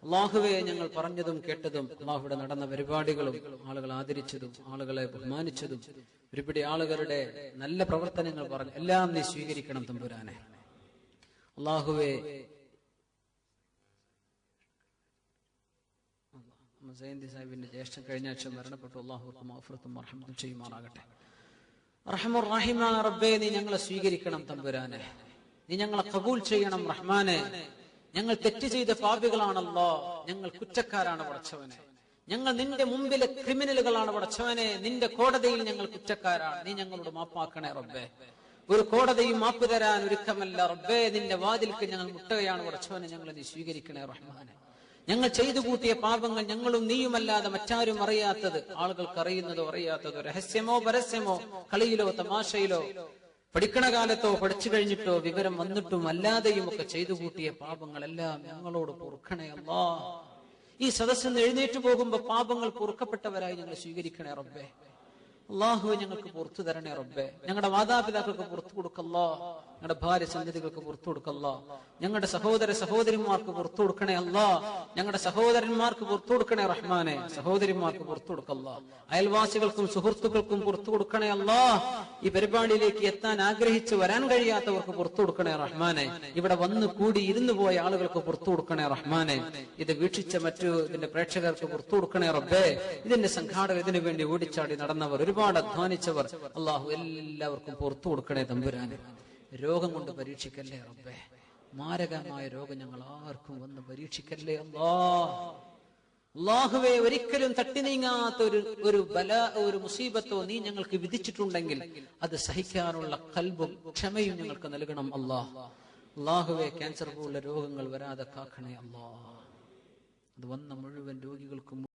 അല്ലാഹുവേ, ഞങ്ങൾ പറഞ്ഞതും കേട്ടതും അല്ലാഹുവിടെ നടന്ന പരിപാടികളും ആളുകൾ ആദരിച്ചതും ആളുകളെ ബഹുമാനിച്ചതും ഒരുപിടി ആളുകളുടെ നല്ല പ്രവർത്തനങ്ങൾ പറഞ്ഞു എല്ലാം നീ സ്വീകരിക്കണം തമ്പുരാനെ. അല്ലാഹുവേ, സൈന്ദി സാഹിബിന്റെ ജ്യേഷ്ഠൻ കഴിഞ്ഞ ആഴ്ച മരണപ്പെട്ടു. അല്ലാഹുവിന്റെ മഗ്ഫിറത്തും റഹ്മത്തും ചെയ്യുമാറാകട്ടെ. റഹ്മാൻ റഹീമായ റബ്ബേ, നീ ഞങ്ങളെ സ്വീകരിക്കണം തമ്പുരാനെ. നീ ഞങ്ങളെ ഖബൂൽ ചെയ്യണം റഹ്മാനെ. ഞങ്ങൾ തെറ്റ് ചെയ്ത പാപികളാണല്ലോ, ഞങ്ങൾ കുറ്റക്കാരാണ് പടച്ചവനെ. ഞങ്ങൾ നിന്റെ മുമ്പിലെ ക്രിമിനലുകളാണ് പടച്ചവനെ. നിന്റെ കോടതിയിൽ ഞങ്ങൾ കുറ്റക്കാരാണ്. നീ ഞങ്ങളോട് മാപ്പാക്കണേ റബ്ബേ. ഒരു കോടതിയും മാപ്പ് തരാൻ ഒരുക്കമല്ല റബ്ബേ. നിന്റെ വാതിൽക്ക് ഞങ്ങൾ മുട്ടുകയാണ് പടച്ചവനെ. ഞങ്ങളെ നീ സ്വീകരിക്കണേ റഹ്മാനെ. ഞങ്ങൾ ചെയ്തു കൂട്ടിയ പാപങ്ങൾ ഞങ്ങളും നീയുമല്ലാതെ മറ്റാരും അറിയാത്തത്, ആളുകൾക്ക് അറിയുന്നതോ അറിയാത്തതോ, രഹസ്യമോ പരസ്യമോ, കളിയിലോ തമാശയിലോ, പഠിക്കണ കാലത്തോ പഠിച്ചു കഴിഞ്ഞിട്ടോ വിവരം വന്നിട്ടും അല്ലാതെയും ഒക്കെ ചെയ്തു കൂട്ടിയ പാപങ്ങളെല്ലാം ഞങ്ങളോട് പൊറുക്കണേ അല്ലാ. ഈ സദസ്സിൽ എഴുന്നേറ്റ് പോകുമ്പോ പാപങ്ങൾ പൊറുക്കപ്പെട്ടവരായി ഞങ്ങൾ സ്വീകരിക്കണേ റബ്ബേ. അല്ലാഹുവേ, ഞങ്ങൾക്ക് പുറത്തു തരണേ റബ്ബേ. ഞങ്ങളുടെ മാതാപിതാക്കൾക്ക് പുറത്തു കൊടുക്കല്ലോ, ഞങ്ങളുടെ ഭാര്യ സന്തതികൾക്ക് പുറത്തു കൊടുക്കല്ലോ, ഞങ്ങളുടെ സഹോദര സഹോദരിമാർക്ക് പുറത്തു കൊടുക്കണേ അല്ലാ. ഞങ്ങളുടെ സഹോദരന്മാർക്ക് പുറത്തു കൊടുക്കണേ റഹ്മാനെ. സഹോദരിമാർക്ക് പുറത്തു കൊടുക്കല്ലോ. അയൽവാസികൾക്കും സുഹൃത്തുക്കൾക്കും പുറത്തു കൊടുക്കണേ അല്ലാ. ഈ പരിപാടിയിലേക്ക് എത്താൻ ആഗ്രഹിച്ച് വരാൻ കഴിയാത്തവർക്ക് പുറത്തു കൊടുക്കണേ റഹ്മാനെ. ഇവിടെ വന്ന് കൂടി ഇരുന്നു പോയ ആളുകൾക്ക് പുറത്തു കൊടുക്കണേ റഹ്മാനെ. ഇത് വീക്ഷിച്ച മറ്റു ഇതിന്റെ പ്രേക്ഷകർക്ക് പുറത്തു കൊടുക്കണേ റബ്ബേ. ഇതിന്റെ സംഘാടകർ, ഇതിനു വേണ്ടി ഓടിച്ചാടി നടന്നവർ, ഒരുപാട് അധ്വാനിച്ചവർ, അള്ളാഹു എല്ലാവർക്കും പുറത്തു കൊടുക്കണേ തമ്പുരാനെ. രോഗം കൊണ്ട് പരീക്ഷിക്കല്ലേ റബ്ബേ. മാരകമായ രോഗം ഞങ്ങൾ ആർക്കും വന്ന് പരീക്ഷിക്കല്ലേ അല്ലാഹുവേ. ഒരിക്കലും തട്ടി നീങ്ങാത്ത ഒരു ഒരു മുസീബത്തോ നീ ഞങ്ങൾക്ക് വിധിച്ചിട്ടുണ്ടെങ്കിൽ അത് സഹിക്കാനുള്ള ഖൽബും ക്ഷമയും ഞങ്ങൾക്ക് നൽകണം അല്ലാഹുവേ. ക്യാൻസർ പോലുള്ള രോഗങ്ങൾ വരാതെ കാക്കണേ അല്ലാ. അത് വന്ന മുഴുവൻ രോഗികൾക്കും